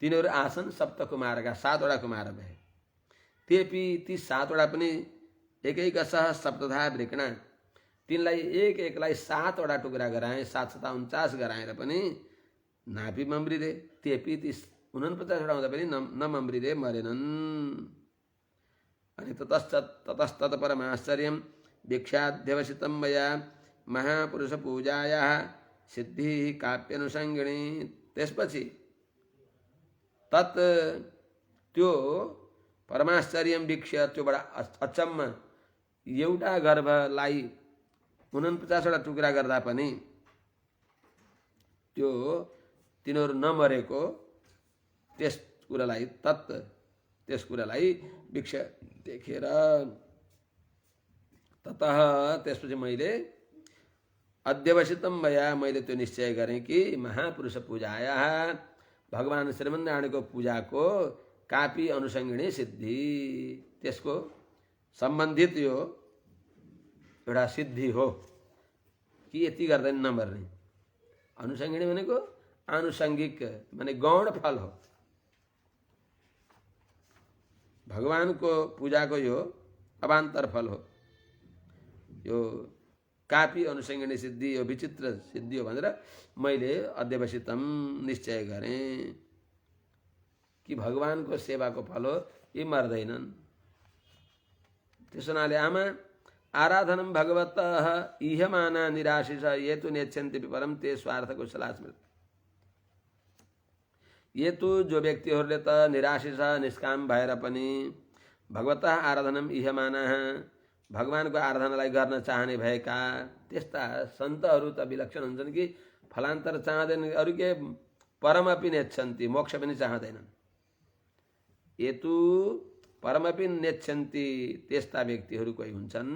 तिनीहरू आसन सप्त कुमारका, 7वटा कुमार भए। तेपि ती 7वटा पनि एकैकशः सप्तधा वृकणा, तिनलाई एक एकलाई 7वटा टुक्रा गराए, 7 7 49 गराएर पनि नापि मम्रिरे। तेपि ती 49वटा हुँदा पनि नमम्रिरे, मरेनन्। अनि ततस्तत परमाश्चर्यं वीक्षाध्यवसितं मया महापुरुष पूजायाः सिद्धि काप्यनुसंगिणी। त्यसपछि तत् त्यो परमाश्चर्यं वीक्ष्य, त्यो बडा अचम्म, एउटा गर्भलाई 49वटा टुक्रा गर्दा पनि त्यो तिनीहरू नमरेको त्यस कुरालाई वीक्ष देखेर ततः त्यसपछि मैले अध्यवसितम मया, मैले त्यो निश्चय गरेँ कि महापुरुष पूजाया, भगवान् श्रीमन्नारायणको पूजाको कापी अनुसङ्गिणी सिद्धि, त्यसको सम्बन्धित यो एउटा सिद्धि हो कि यति गर्दैन नमर्ने। अनुसङ्गिणी भनेको आनुषङ्गिक माने गौण फल हो। भगवानको पूजाको यो अवान्तर फल हो। यो कापी अनुसङ्गिणी सिद्धि यो विचित्र सिद्धि हो भनेर मैले अध्यवसितम निश्चय गरेँ कि भगवानको सेवाको फल हो, यी मर्दैनन्। त्यसो हुनाले आमा आराधनम भगवतः इहमाना निराशिष ये तु नेच्छन्ति परम ते स्वार्थ कुशला स्मृत। ये तु जो व्यक्तिहरूले त निराशिष निष्काम भएर पनि भगवतः आराधनम इहमाना, भगवानको आराधनालाई गर्न चाहने भएका त्यस्ता सन्तहरू त विलक्षण हुन्छन् कि फलान्तर चाहँदैन, अरू के परमपि नेच्छन्ति, मोक्ष पनि चाहँदैनन्। ये तु परमपि नेच्छन्ति, त्यस्ता व्यक्तिहरू कोही हुन्छन्,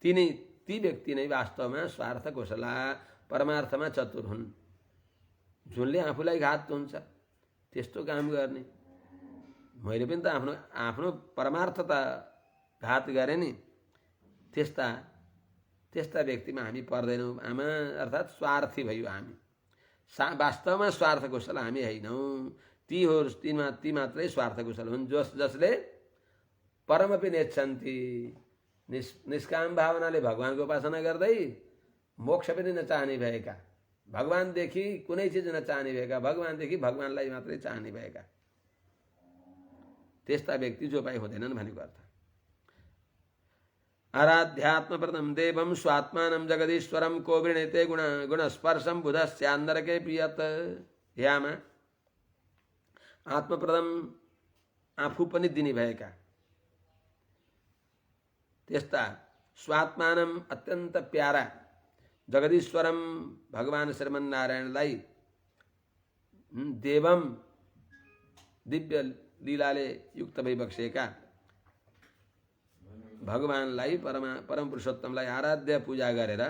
ती व्यक्ति नै वास्तवमा स्वार्थ कुशला, परमार्थमा चतुर हुन्। जुनले आफूलाई घात हुन्छ त्यस्तो काम गर्ने। मैले पनि त आफ्नो परमार्थ त घात गरेँ नि, त्यस्ता व्यक्तिमा हामी पर्दैनौँ आमा। अर्थात् स्वार्थी भयो हामी, वास्तवमा स्वार्थ कुशल हामी होइनौँ। ती मात्रै स्वार्थ कुशल हुन् जसले परमपि नेच्छन्ति, निष्काम भावनाले भगवानको उपासना गर्दै मोक्ष पनि नचाहने भएका, भगवानदेखि कुनै चिज नचाहने भएका, भगवानदेखि भगवानलाई मात्रै चाहने भएका त्यस्ता व्यक्ति जो पाइ हुँदैनन् भनेको अर्थ। आराध्यात्मप्रदम देवम स्वात्मानं जगदीश्वरम को वृणीते गुणस्पर्शम बुधस्यान्नरके पियत। हे आमा, आत्मप्रदम आफू पनि दिने भएका त्यस्ता स्वात्मानं अत्यन्त प्यारा जगदीश्वरम भगवान श्रीमन्नारायणलाई देवम दिव्य लीलाले युक्त भइबक्सेका भगवानलाई परम पुरुषोत्तमलाई आराध्य पूजा गरेर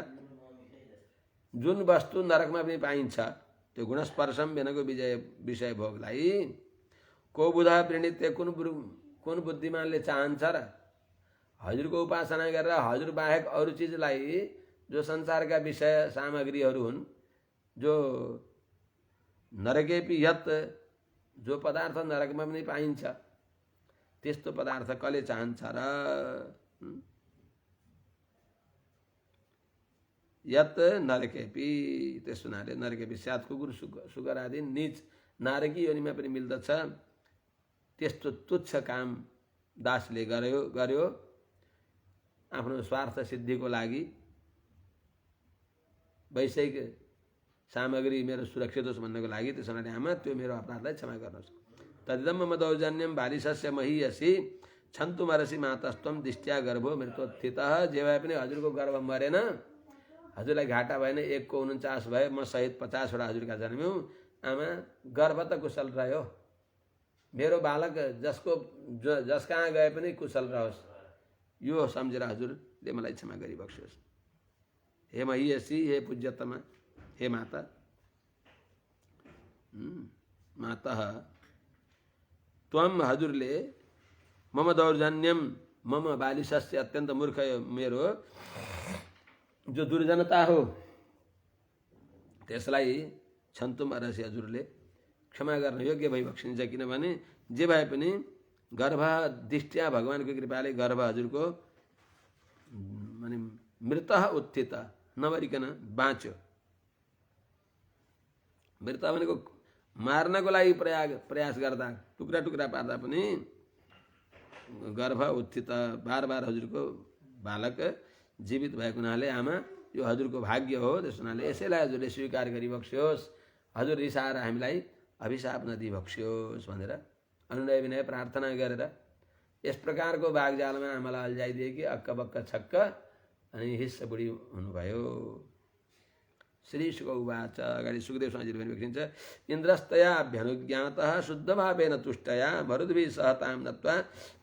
जुन वस्तु नरकमा पनि पाइन्छ त्यो गुणस्पर्शम भनेको विषय भोगलाई को बुधा प्रणित, कुन बुद्धिमानले चाहन्छ र हजुरको उपासना गरेर हजुर बाहेक अरू चिजलाई, जो संसारका विषय सामग्रीहरू हुन्, जो नरकेपि यत, जो पदार्थ नरकमा पनि पाइन्छ त्यस्तो पदार्थ कसले चाहन्छ र? यत नरकेपि, त्यस हुनाले नरकेपि साथ कुकुर सुगर आदि नीच नारकी योनिमा पनि मिल्दछ। त्यस्तो तुच्छ काम दासले गर्यो आफ्नो स्वार्थ सिद्धिको लागि। वैषयिक सामग्री मेरो सुरक्षित होस् भन्नको लागि। त्यसो हुनाले आमा त्यो मेरो अपराधलाई क्षमा गर्नुहोस्। तदिदम मम दौर्जन्यम बालिशस्य महीयसी छन्तुमरसी मातस्त्वम दिष्ट्या गर्भो मृत्योत्थितः। जे भए पनि हजुरको गर्भ मरेन, हजुरलाई घाटा भएन, 1 को 49 भए, म सहित 50 वटा हजुरका जन्म्यौँ। आमा गर्भ त कुशल रह्यो, मेरो बालक जस कहाँ गए पनि कुशल रहोस्, यो सम्झेर हजुरले मलाई क्षमा गरिबक्स्योस्। हे महीयसी, हे पूज्यतमा, हे माता, माता त्वम हजुरले मम दौर्जन्यम, मम बालिशस्य अत्यन्त मूर्ख मेरो जो दुर्जनता हो त्यसलाई छन्तुम अरसी हजुरले क्षमा गर्न योग्य भइबक्सिन्छ। किनभने जे भए पनि गर्भ दृष्ट्या भगवानको कृपाले गर्भ हजुरको माने मृत उत्थित नमरिकन बाँच्यो। मृत भनेको मार्नको लागि प्रयास गर्दा टुक्रा टुक्रा पार्दा पनि गर्भ उत्थित बार बार हजुरको बालक जीवित भएको हुनाले आमा यो हजुरको भाग्य हो। त्यस हुनाले यसैलाई हजुरले स्वीकार गरिबक्स्योस्, हजुर रिसाएर हामीलाई अभिशाप नदिबक्स्योस् भनेर अनुनय विनय प्रार्थना गरेर यस प्रकारको बागजालमा आमालाई अल्झाइदिए कि अक्क बक्क छक्क अनि हिस्स बुढी हुनुभयो। श्री शुक उवाच, अगाडि सुखदेव स्वामीले पनि लेखिन्छ, इन्द्रस्तया अभ्यनुज्ञातः शुद्धभावेन तुष्टया मरुद्भिः सहतां नत्वा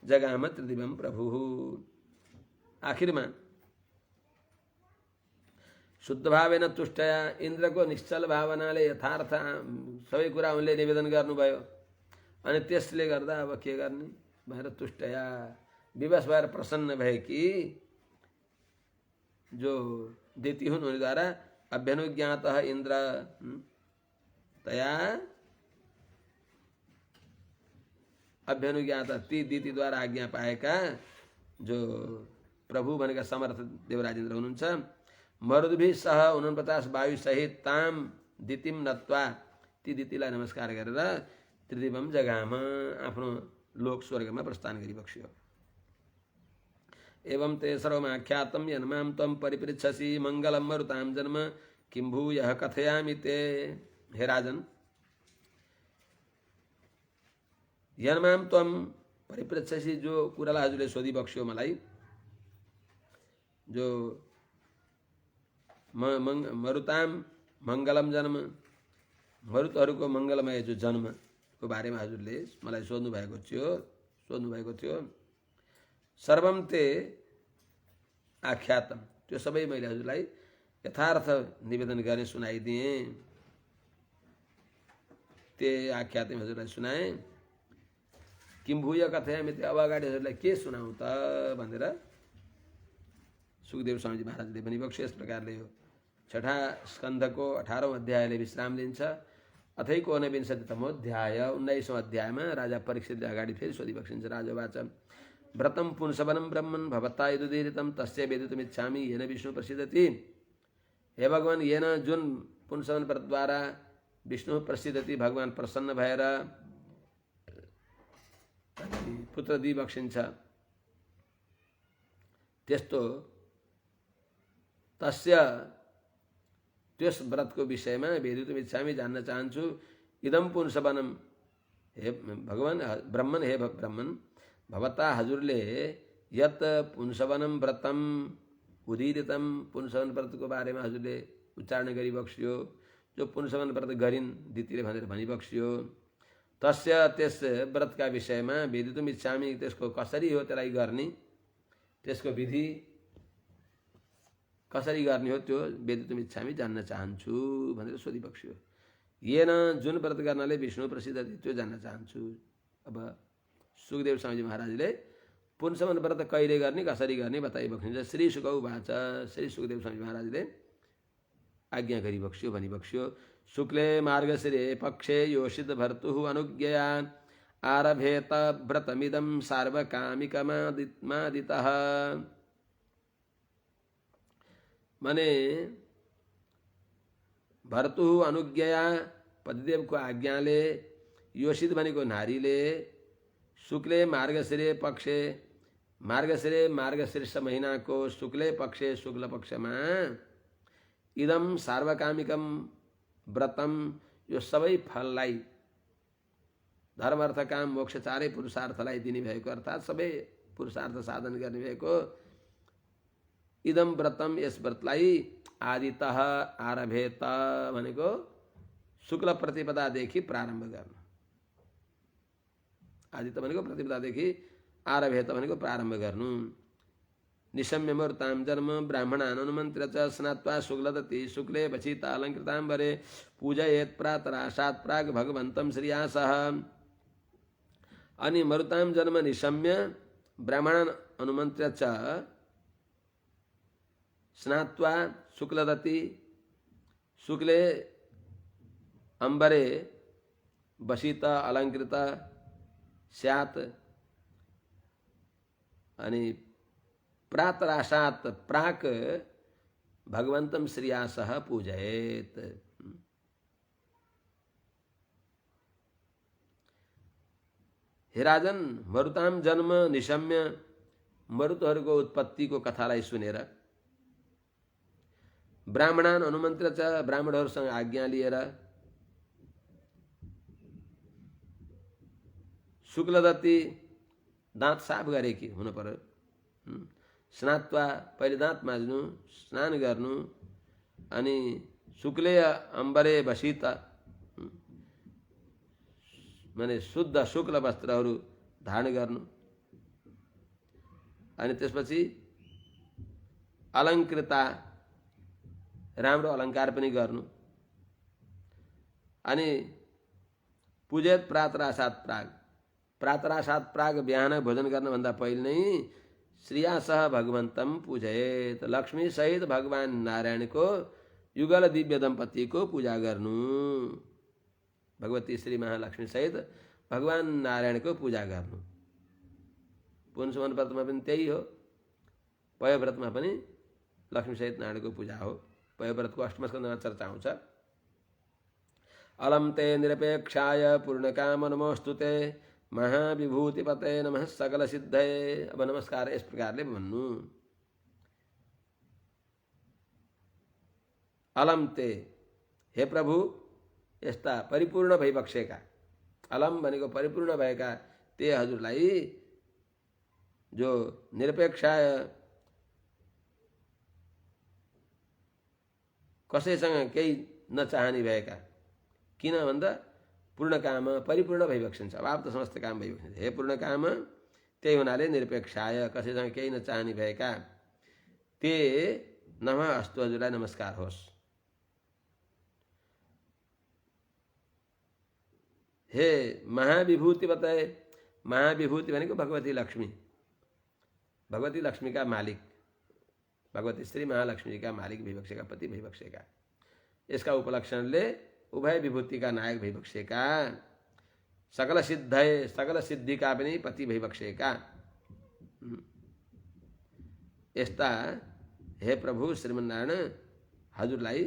जगाम त्रिदिवं प्रभुः। आखिरमा शुद्ध भावेन तुष्टया इन्द्रको निश्चल भावनाले यथार्थ सबै कुरा उनले निवेदन गर्नुभयो अनि त्यसले गर्दा अब के गर्ने भनेर तुष्टया विवश भएर प्रसन्न भए कि जो दिति हुन् उनीद्वारा अभ्यनुज्ञात इन्द्र तया अभ्यनुज्ञात ती दितिद्वारा आज्ञा पाएका जो प्रभु भनेका समर्थ देवराजेन्द्र हुनुहुन्छ मरुद्भिः सह 49 वायु सहित ताम दितिम नत्वा ती दितिलाई नमस्कार गरेर त्रिदिवम जगामा आफ्नो लोक स्वर्गमा प्रस्थान गरिबक्स्यो। एवं ते सर्वमाख्यातं यन्मां त्वं परिपृच्छसि मङ्गलं मरुतां जन्म किं भूयः कथयामि ते। हे राजन, यन्मां त्वं परिपृच्छसि जो कुरालाई हजुरले सोधिबक्स्यो मलाई, जो मरुताम मङ्गलम जन्म मरुतहरूको मङ्गलमय जो जन्मको बारेमा हजुरले मलाई सोध्नु भएको थियो। सर्वम ते आख्यातम त्यो सबै मैले हजुरलाई यथार्थ निवेदन गर्ने सुनाइदिएँ। ते आख्यात हजुरलाई सुनाएँ। किम भूय कथयामि ते अब अगाडि हजुरलाई के सुनाउँ त भनेर सुखदेव स्वामीजी महाराजले भनिबक्स्यो। यस प्रकारले हो छठा स्कन्धको 18औं अध्यायले विश्राम लिन्छ। अथैको 49तमोऽध्याय 19औं अध्यायमा राजा परीक्षितले अगाडि फेरि सोधिबक्सिन्छ। राजवाच व्रतं पुंसवनं ब्रह्मन् भवता यदुदीरितं तस्य वेदितुमिच्छामि येन विष्णु प्रसिद्धति। हे भगवान, येन जुन पुंसवन व्रतद्वारा विष्णु प्रसिद्धति भगवान प्रसन्न भएर पुत्र दिइबक्सिन्छ त्यस्तो तस्य त्यस व्रतको विषयमा वेदितुमिच्छामि जान्न चाहन्छु। इदं पुंसवनम हे भगवान ब्रह्मन, हे ब्रह्मन भवता हजुरले यत पुंसवनम व्रतम उदीरितम पुंसवन व्रतको बारेमा हजुरले उच्चारण गरिबक्स्यो। जो पुंसवन व्रत गरिन् दितिले भनेर भनिबक्स्यो। तस्य त्यस व्रतका विषयमा वेदितुम इच्छामि त्यसको कसरी हो त्यसलाई गर्ने, त्यसको विधि कसरी गर्ने हो त्यो वेदितुम इच्छामि जान्न चाहन्छु भनेर सोधिबक्स्यो। येन जुन व्रत गर्नाले विष्णु प्रसिद्ध त्यो जान्न चाहन्छु। अब सुखदेव स्वामीजी महाराजले पुंसवन व्रत कहिले गर्ने कसरी गर्ने बताइबक्सिन्छ। श्री शुकौ वाच श्री सुखदेव स्वामी महाराजले आज्ञा गरिबक्स्यो भनिबक्स्यो। शुक्ले मार्गशिरे पक्षे योषित भर्तुः अनुज्ञया आरभेत व्रतमिदं सार्वकामिकमादितः। माने भर्तुः अनुज्ञया पतिदेवको आज्ञाले योषित भनेको नारीले शुक्ले मार्गशिरे पक्षे मार्गशीर्ष महीनाको शुक्ले पक्षे शुक्ल पक्षमा इदम सार्वकामिकम व्रतम यो सबै फललाई धर्म अर्थ काम मोक्ष चारै पुरुषार्थलाई दिने भएको अर्थात् सबै पुरुषार्थ साधन गर्ने भएको इदम व्रतम यस व्रतलाई आदितः आरभेत भनेको शुक्ल प्रतिपदादेखि प्रारम्भ गर्नु। आदित भनेको प्रतिपदादेखि आरभेत भनेको प्रारम्भ गर्नु। निशम्य मुहूर्तां जन्म ब्राह्मणान् अनुमन्त्र्य च स्नात्वा शुक्लदति शुक्ले वचिता अलङ्कृताम्बरे पूजयेत् प्रातराशात् प्राग् भगवन्तं श्रियासः। अनि मरुतां जन्म निशम्य ब्राह्मणान् अनुमन्त्र्य च स्नात्वा शुक्लदति शुक्ले अम्बरे वसित अलङ्कृत स्यात्। अनि प्रातराशात् प्राक् भगवन्तं श्रियासः पूजयेत्। हे राजन, मरुताम जन्म निशम्य मरुतहरूको उत्पत्तिको कथालाई सुनेर ब्राह्मणान् अनुमन्त्र्य च ब्राह्मणहरूसँग आज्ञा लिएर शुक्लदति दाँत साफ गरेकी हुनु पर्यो। स्नात्वा पहिले दाँत माझ्नु, स्नान गर्नु, अनि शुक्ले अम्बरे वसित माने शुद्ध शुक्ल वस्त्रहरू धारण गर्नु, अनि त्यसपछि अलङ्कृता राम्रो अलङ्कार पनि गर्नु। अनि पूजेत प्रातरासात प्राग, प्रातरासात प्राग बिहान भोजन गर्नुभन्दा पहिले नै श्रियासह भगवन्तम पूजयेत, लक्ष्मी सहित भगवान नारायणको युगल दिव्य दम्पतिको पूजा गर्नु। भगवती श्री महालक्ष्मी सहित भगवान नारायणको पूजा गर्नु। पुंसवन व्रतमा पनि त्यही हो, पयव्रतमा पनि लक्ष्मी सहित नारायणको पूजा हो। पयव्रतको अष्टम स्कन्धमा चर्चा आउँछ। अलम ते निरपेक्षाय पूर्णकाम नमोस्तुते महाविभूतिपते नमः सकल सिद्धये। अब नमस्कार यस प्रकारले भन्नु। अलम ते, हे प्रभु यस्ता परिपूर्ण भइबक्सेका, अलम भनेको परिपूर्ण भएका ते हजुरलाई, जो निरपेक्षाय कसैसँग केही नचाहने भएका, किन भन्दा पूर्ण काम परिपूर्ण भइबक्सिन्छ। अब आप त समस्त काम भइबक्सिन्छ। हे पूर्ण काम, त्यही हुनाले निरपेक्षाय कसैसँग केही नचाहने भएका ते नमः अस्तु, हजुरलाई नमस्कार होस्। हे महाविभूति बताए, महाविभूति भनेको भगवती लक्ष्मी, भगवती लक्ष्मी का मालिक, भगवती श्री महालक्ष्मी जी का मालिक भइबक्सेका, पति भइबक्सेका। यसका उपलक्षणले उभय विभूति का नायक भइबक्सेका, सकल सिद्धय, सकल सिद्धि का पनि पति भइबक्सेका। यस्ता हे प्रभु श्रीमन्नारायण, हजुरलाई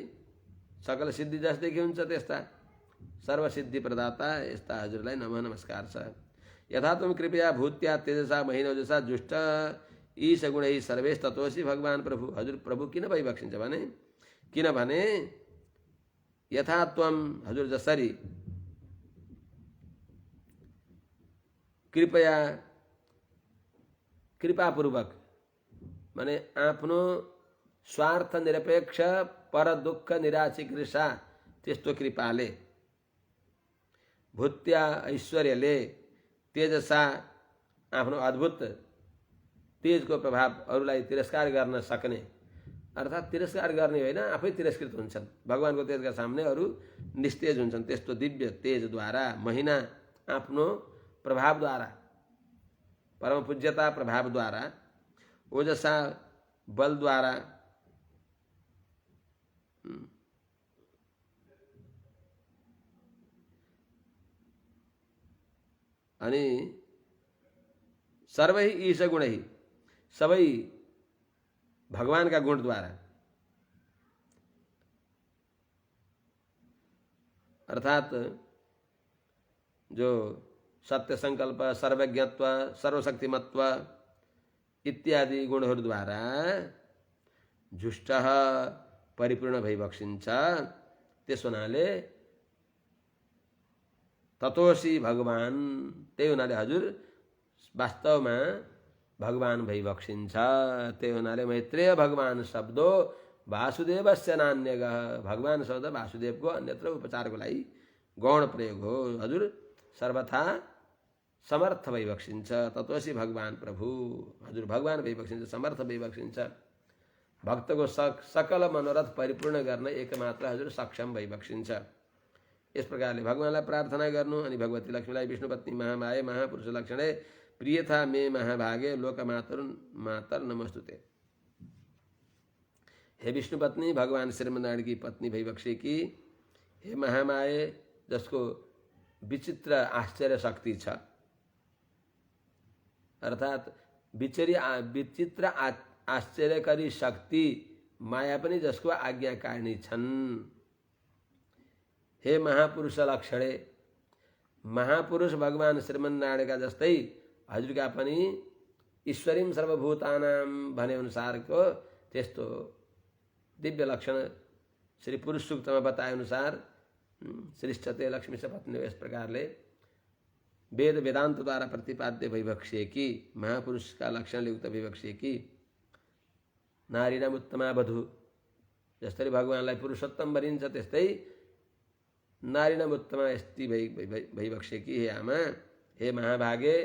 सकल सिद्धि जस्तै के हुन्छ त्यस्ता सर्वसिद्धि प्रदाता यस्ता हजुरलाई नमः नमस्कार छ। यथा तुम कृपया भूत्या तेजसा महिनोजसा जुष्ट ईश गुणै सर्वेश तत्वसी भगवान प्रभु। हजुर प्रभु किन भइबक्सिन्छ भने, किनभने यथा त्वम, हजुर जसरी कृपया, कृपापूर्वक माने आफ्नो स्वार्थ निरपेक्ष पर दुःख निराचिकृषा त्यस्तो कृपाले, भूत्या ऐश्वर्यले, तेजसा आफ्नो अद्भुत तेजको प्रभाव अरूलाई तिरस्कार गर्न सक्ने, अर्थात् तिरस्कार गर्ने होइन, आफै तिरस्कृत हुन्छन् भगवानको तेजका सामने, अरू निस्तेज हुन्छन्। त्यस्तो दिव्य तेजद्वारा, महिना आफ्नो प्रभावद्वारा, परम पूज्यता प्रभावद्वारा, ओजसा बलद्वारा, अनि सर्वै ईश गुणै, सबै भगवान का गुण द्वारा, अर्थात जो सत्य संकल्प, सर्वज्ञत्व, सर्वशक्तिमत्व इत्यादि गुणहरूद्वारा जुष्ट परिपूर्ण भइबक्सिन्छ। त्यस हुनाले ततोसी भगवान, त्यही हुनाले हजुर वास्तवमा भगवान भइबक्सिन्छ। त्यही हुनाले मैत्रेय भगवान शब्दो वासुदेवस्य नान्यगः, भगवान शब्द वासुदेवको अन्यत्र उपचारको लागि गौण प्रयोग हो। हजुर सर्वथा समर्थ भइबक्सिन्छ। ततोसी भगवान प्रभु, हजुर भगवान भइबक्सिन्छ, समर्थ भइबक्सिन्छ। भक्तको सकल मनोरथ परिपूर्ण गर्न एकमात्र हजुर सक्षम भइबक्सिन्छ। इस प्रकारले भगवानलाई प्रार्थना गर्नु। अनि भगवती लक्ष्मीलाई विष्णुपत्नी महामाये महापुरुष लक्षणे प्रियथा मे महाभागे लोकमातर मातर नमस्तुते। हे विष्णुपत्नी, भगवान श्रीमन्नारायण की पत्नी भइबक्सेकी, हे महामाये, जसको विचित्र आश्चर्य शक्ति छ, अर्थात् विचित्र आश्चर्यकारी शक्ति माया पनि जसको आज्ञाकारिणी छन्। हे महापुरुष लक्षणे, महापुरुष भगवान श्रीमन्नारायणका जस्तै हजुरका पनि ईश्वरीं सर्वभूतानां भने अनुसारको त्यस्तो दिव्य लक्षण श्री पुरुष सूक्तमा बताए अनुसार श्रेष्ठते लक्ष्मी सपत्नी, इस प्रकारले वेद वेदांत द्वारा प्रतिपाद्य भइबक्सेकी, महापुरुष का लक्षण युक्त भइबक्सेकी, नारीणाम उत्तमा वधु, जसरी भगवानलाई पुरुषोत्तम भनिन्छ त्यस्तै नारीणाम उत्तमा यस्ती भइबक्सेकी हे आमा, हे महाभागे,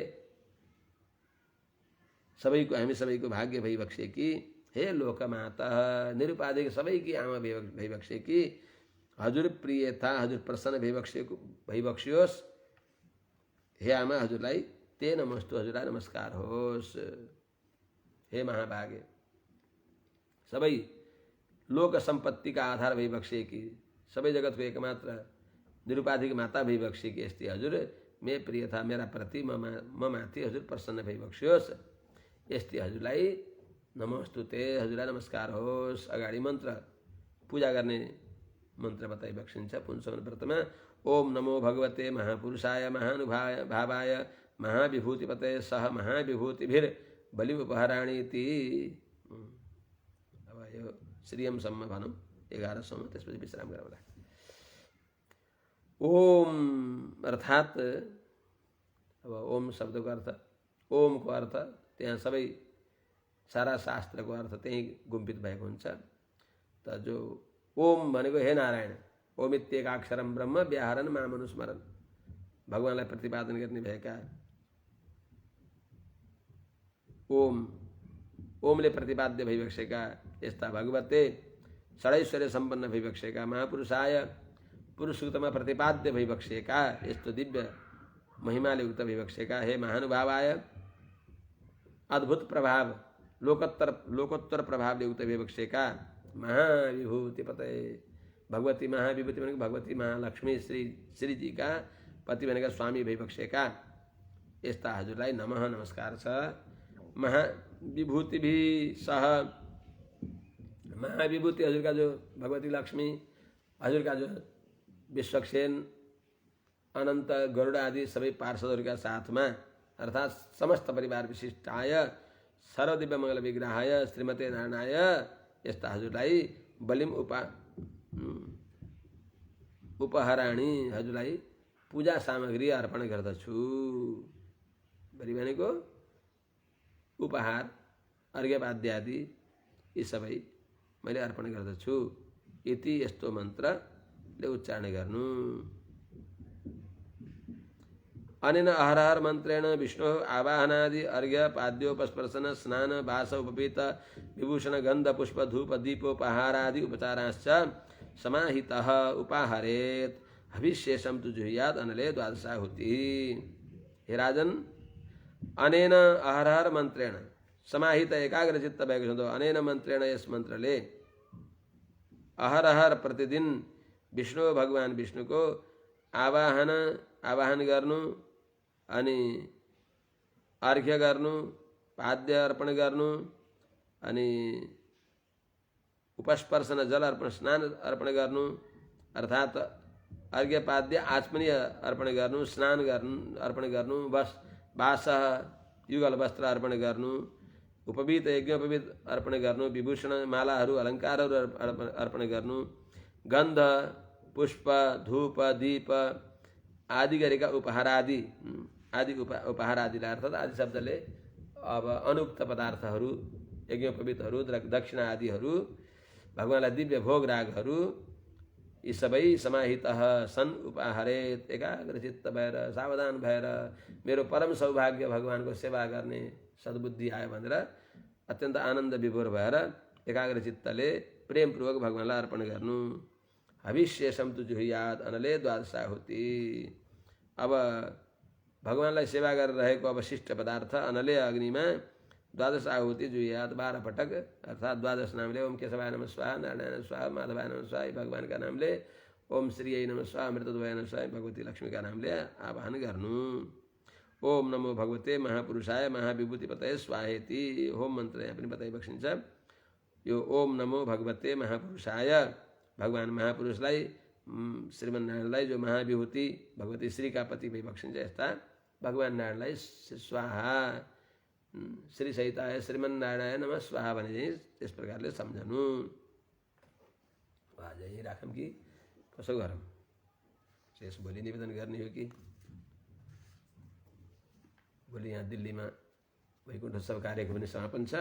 सबैको हामी सबैको भाग्य भइबक्सेकी, हे लोकमाता निरुपाधिक सबैकी आमा भइबक्सेकी हजुर प्रिय था हजुर प्रसन्न भइबक्सियोस्। हे आमा हजुरलाई ते नमस्तु हजुरलाई नमस्कार होस्। हे महाभागे सबै लोक सम्पत्तिका आधार भइबक्सेकी सबै जगतको एकमात्र निरुपाधिक माता भइबक्सेकी यस्तै हजुर मे प्रिय था मेरा प्रति म माथि हजुर प्रसन्न भइबक्सियोस्। यस्तै हजुरलाई नमस्तुते हजुरलाई नमस्कार होस्। अगाडि मन्त्र पूजा गर्ने मन्त्र बताइबक्सिन्छ पुंसवन व्रतमा। ओम नमो भगवते महापुरुषाय महानुभावाय महाविभूतिपते सह महाविभूतिभिर बलि उपहराणीति। अब यो श्रीयमसम्म भनौँ 1100 त्यसपछि विश्राम गरौँला। ओम अर्थात् अब ओम शब्दको अर्थ ओमको अर्थ त्यहाँ सबै सारा शास्त्रको अर्थ त्यही गुम्पित भएको हुन्छ। त जो ओम भनेको हे नारायण ओमित्येकाक्षरम ब्रह्म व्याहरण मामनुस्मरण भगवानलाई प्रतिपादन गर्ने भएका ओम ओमले प्रतिपाद्य भइबक्सेका यस्ता भगवते षडैश्वर्य सम्पन्न भइबक्सेका महापुरुषाय पुरुष सूक्तमा प्रतिपाद्य भइबक्सेका यस्तो दिव्य महिमाले युक्त भइबक्सेका हे महानुभावाय अद्भुत प्रभाव लोकोत्तर प्रभावले युक्त भइबक्सेका महाविभूतिपते भगवती महाविभूति भनेको भगवती महालक्ष्मी श्रीजी का पति भनेका स्वामी भइबक्सेका यस्ता हजुरलाई नमः नमस्कार छ। महाविभूति भी सह महाविभूति हजुर का जो भगवती लक्ष्मी हजुर का जो विश्वक्सेन अनंत गरुड़ आदि सबै पार्षदहरूका साथमा अर्थात् समस्त परिवार विशिष्टाय सर्वदिव्य मङ्गल विग्रहाय श्रीमते नारायणाय यस्ता हजुरलाई बलिम उपहराणी हजुरलाई पूजा सामग्री अर्पण गर्दछु। बलि भनेको उपहार अर्घ्यपाद्य आदि यी सबै मैले अर्पण गर्दछु। यति यस्तो मन्त्रले उच्चारण गर्नु। अनेन अहरहर मन्त्रेण विष्णु आवाहनादि अर्घ्य पाद्योपस्पर्शन स्नान वास उपवीत विभूषण गंध पुष्प धूप दीपोपहारादि उपचाराश्च समाहितः उपाहरेत हविशेषम तु जुह्यात् अनले द्वादशाहुति। हे राजन अनेन अहरहर मन्त्रेण समाहित एकाग्रचित्त भएको छँदो अनेन मन्त्रेण यस मन्त्रले अहरहर प्रतिदिन विष्णु भगवान विष्णुको आवाहन गर्नु अनि अर्घ्य गर्नु पाद्य अर्पण गर्नु अनि उपस्पर्शन जल अर्पण स्नान अर्पण गर्नु अर्थात् अर्घ्य पाद्य आचमनीय अर्पण गर्नु स्नान अर्पण गर्नु वास युगल वस्त्र अर्पण गर्नु उपवीत यज्ञोपवीत अर्पण गर्नु विभूषण मालाहरू अलङ्कारहरू अर्पण गर्नु गन्ध पुष्प धूप दीप आदि गरेका उपहारादि उपहारादिलाई अर्थात् आदि शब्दले अब अनुक्त पदार्थहरू यज्ञोपवीतहरू दक्षिणा आदिहरू भगवानलाई दिव्य भोग रागहरू यी सबै समाहितः सन् उपाहरेत एकाग्रचित्त भएर सावधान भएर मेरो परम सौभाग्य भगवानको सेवा गर्ने सद्बुद्धि आयो भनेर अत्यन्त आनन्द विभोर भएर एकाग्रचित्तले प्रेमपूर्वक भगवानलाई अर्पण गर्नु। हविशेषम तु जुह्यात् अनले द्वादशाहुति। अब भगवानलाई सेवा गरेर रहेको अवशिष्ट पदार्थ अनले अग्निमा द्वादश आहुति जुह्यात् 12 पटक अर्थात् द्वादश नामले ओम केशवाय नमः स्वाहा नारायण स्वाहा माधवाय नमः स्वाहा भगवान का नामले ओम श्रीयै नमः स्वाहा अमृतद्वय नमः स्वाहा भगवती लक्ष्मी का नामले आवाहन गर्नु। ओम नमो भगवते महापुरुषाय महाविभूतिपतये स्वाहेति होम मन्त्र यहाँ पनि बताइबक्सिन्छ। यो ओम नमो भगवते महापुरुषाय भगवान महापुरुषलाई श्रीमन्नारायणलाई जो महाविभूति भगवती श्री का पति भइबक्सिन्छ यस्ता भगवान नारायणलाई स्वाहा श्री सहिताय श्रीमन्नारायण नमः स्वाहा भने चाहिँ त्यस प्रकारले सम्झनु। आज यही राखौँ कि कसो गरौँ? शेष भोलि निवेदन गर्ने हो कि भोलि यहाँ दिल्लीमा वैकुण्ठ उत्सव कार्यक्रम पनि समापन छ।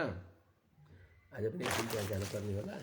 आज पनि एकछिन त्यहाँ जानुपर्ने होला।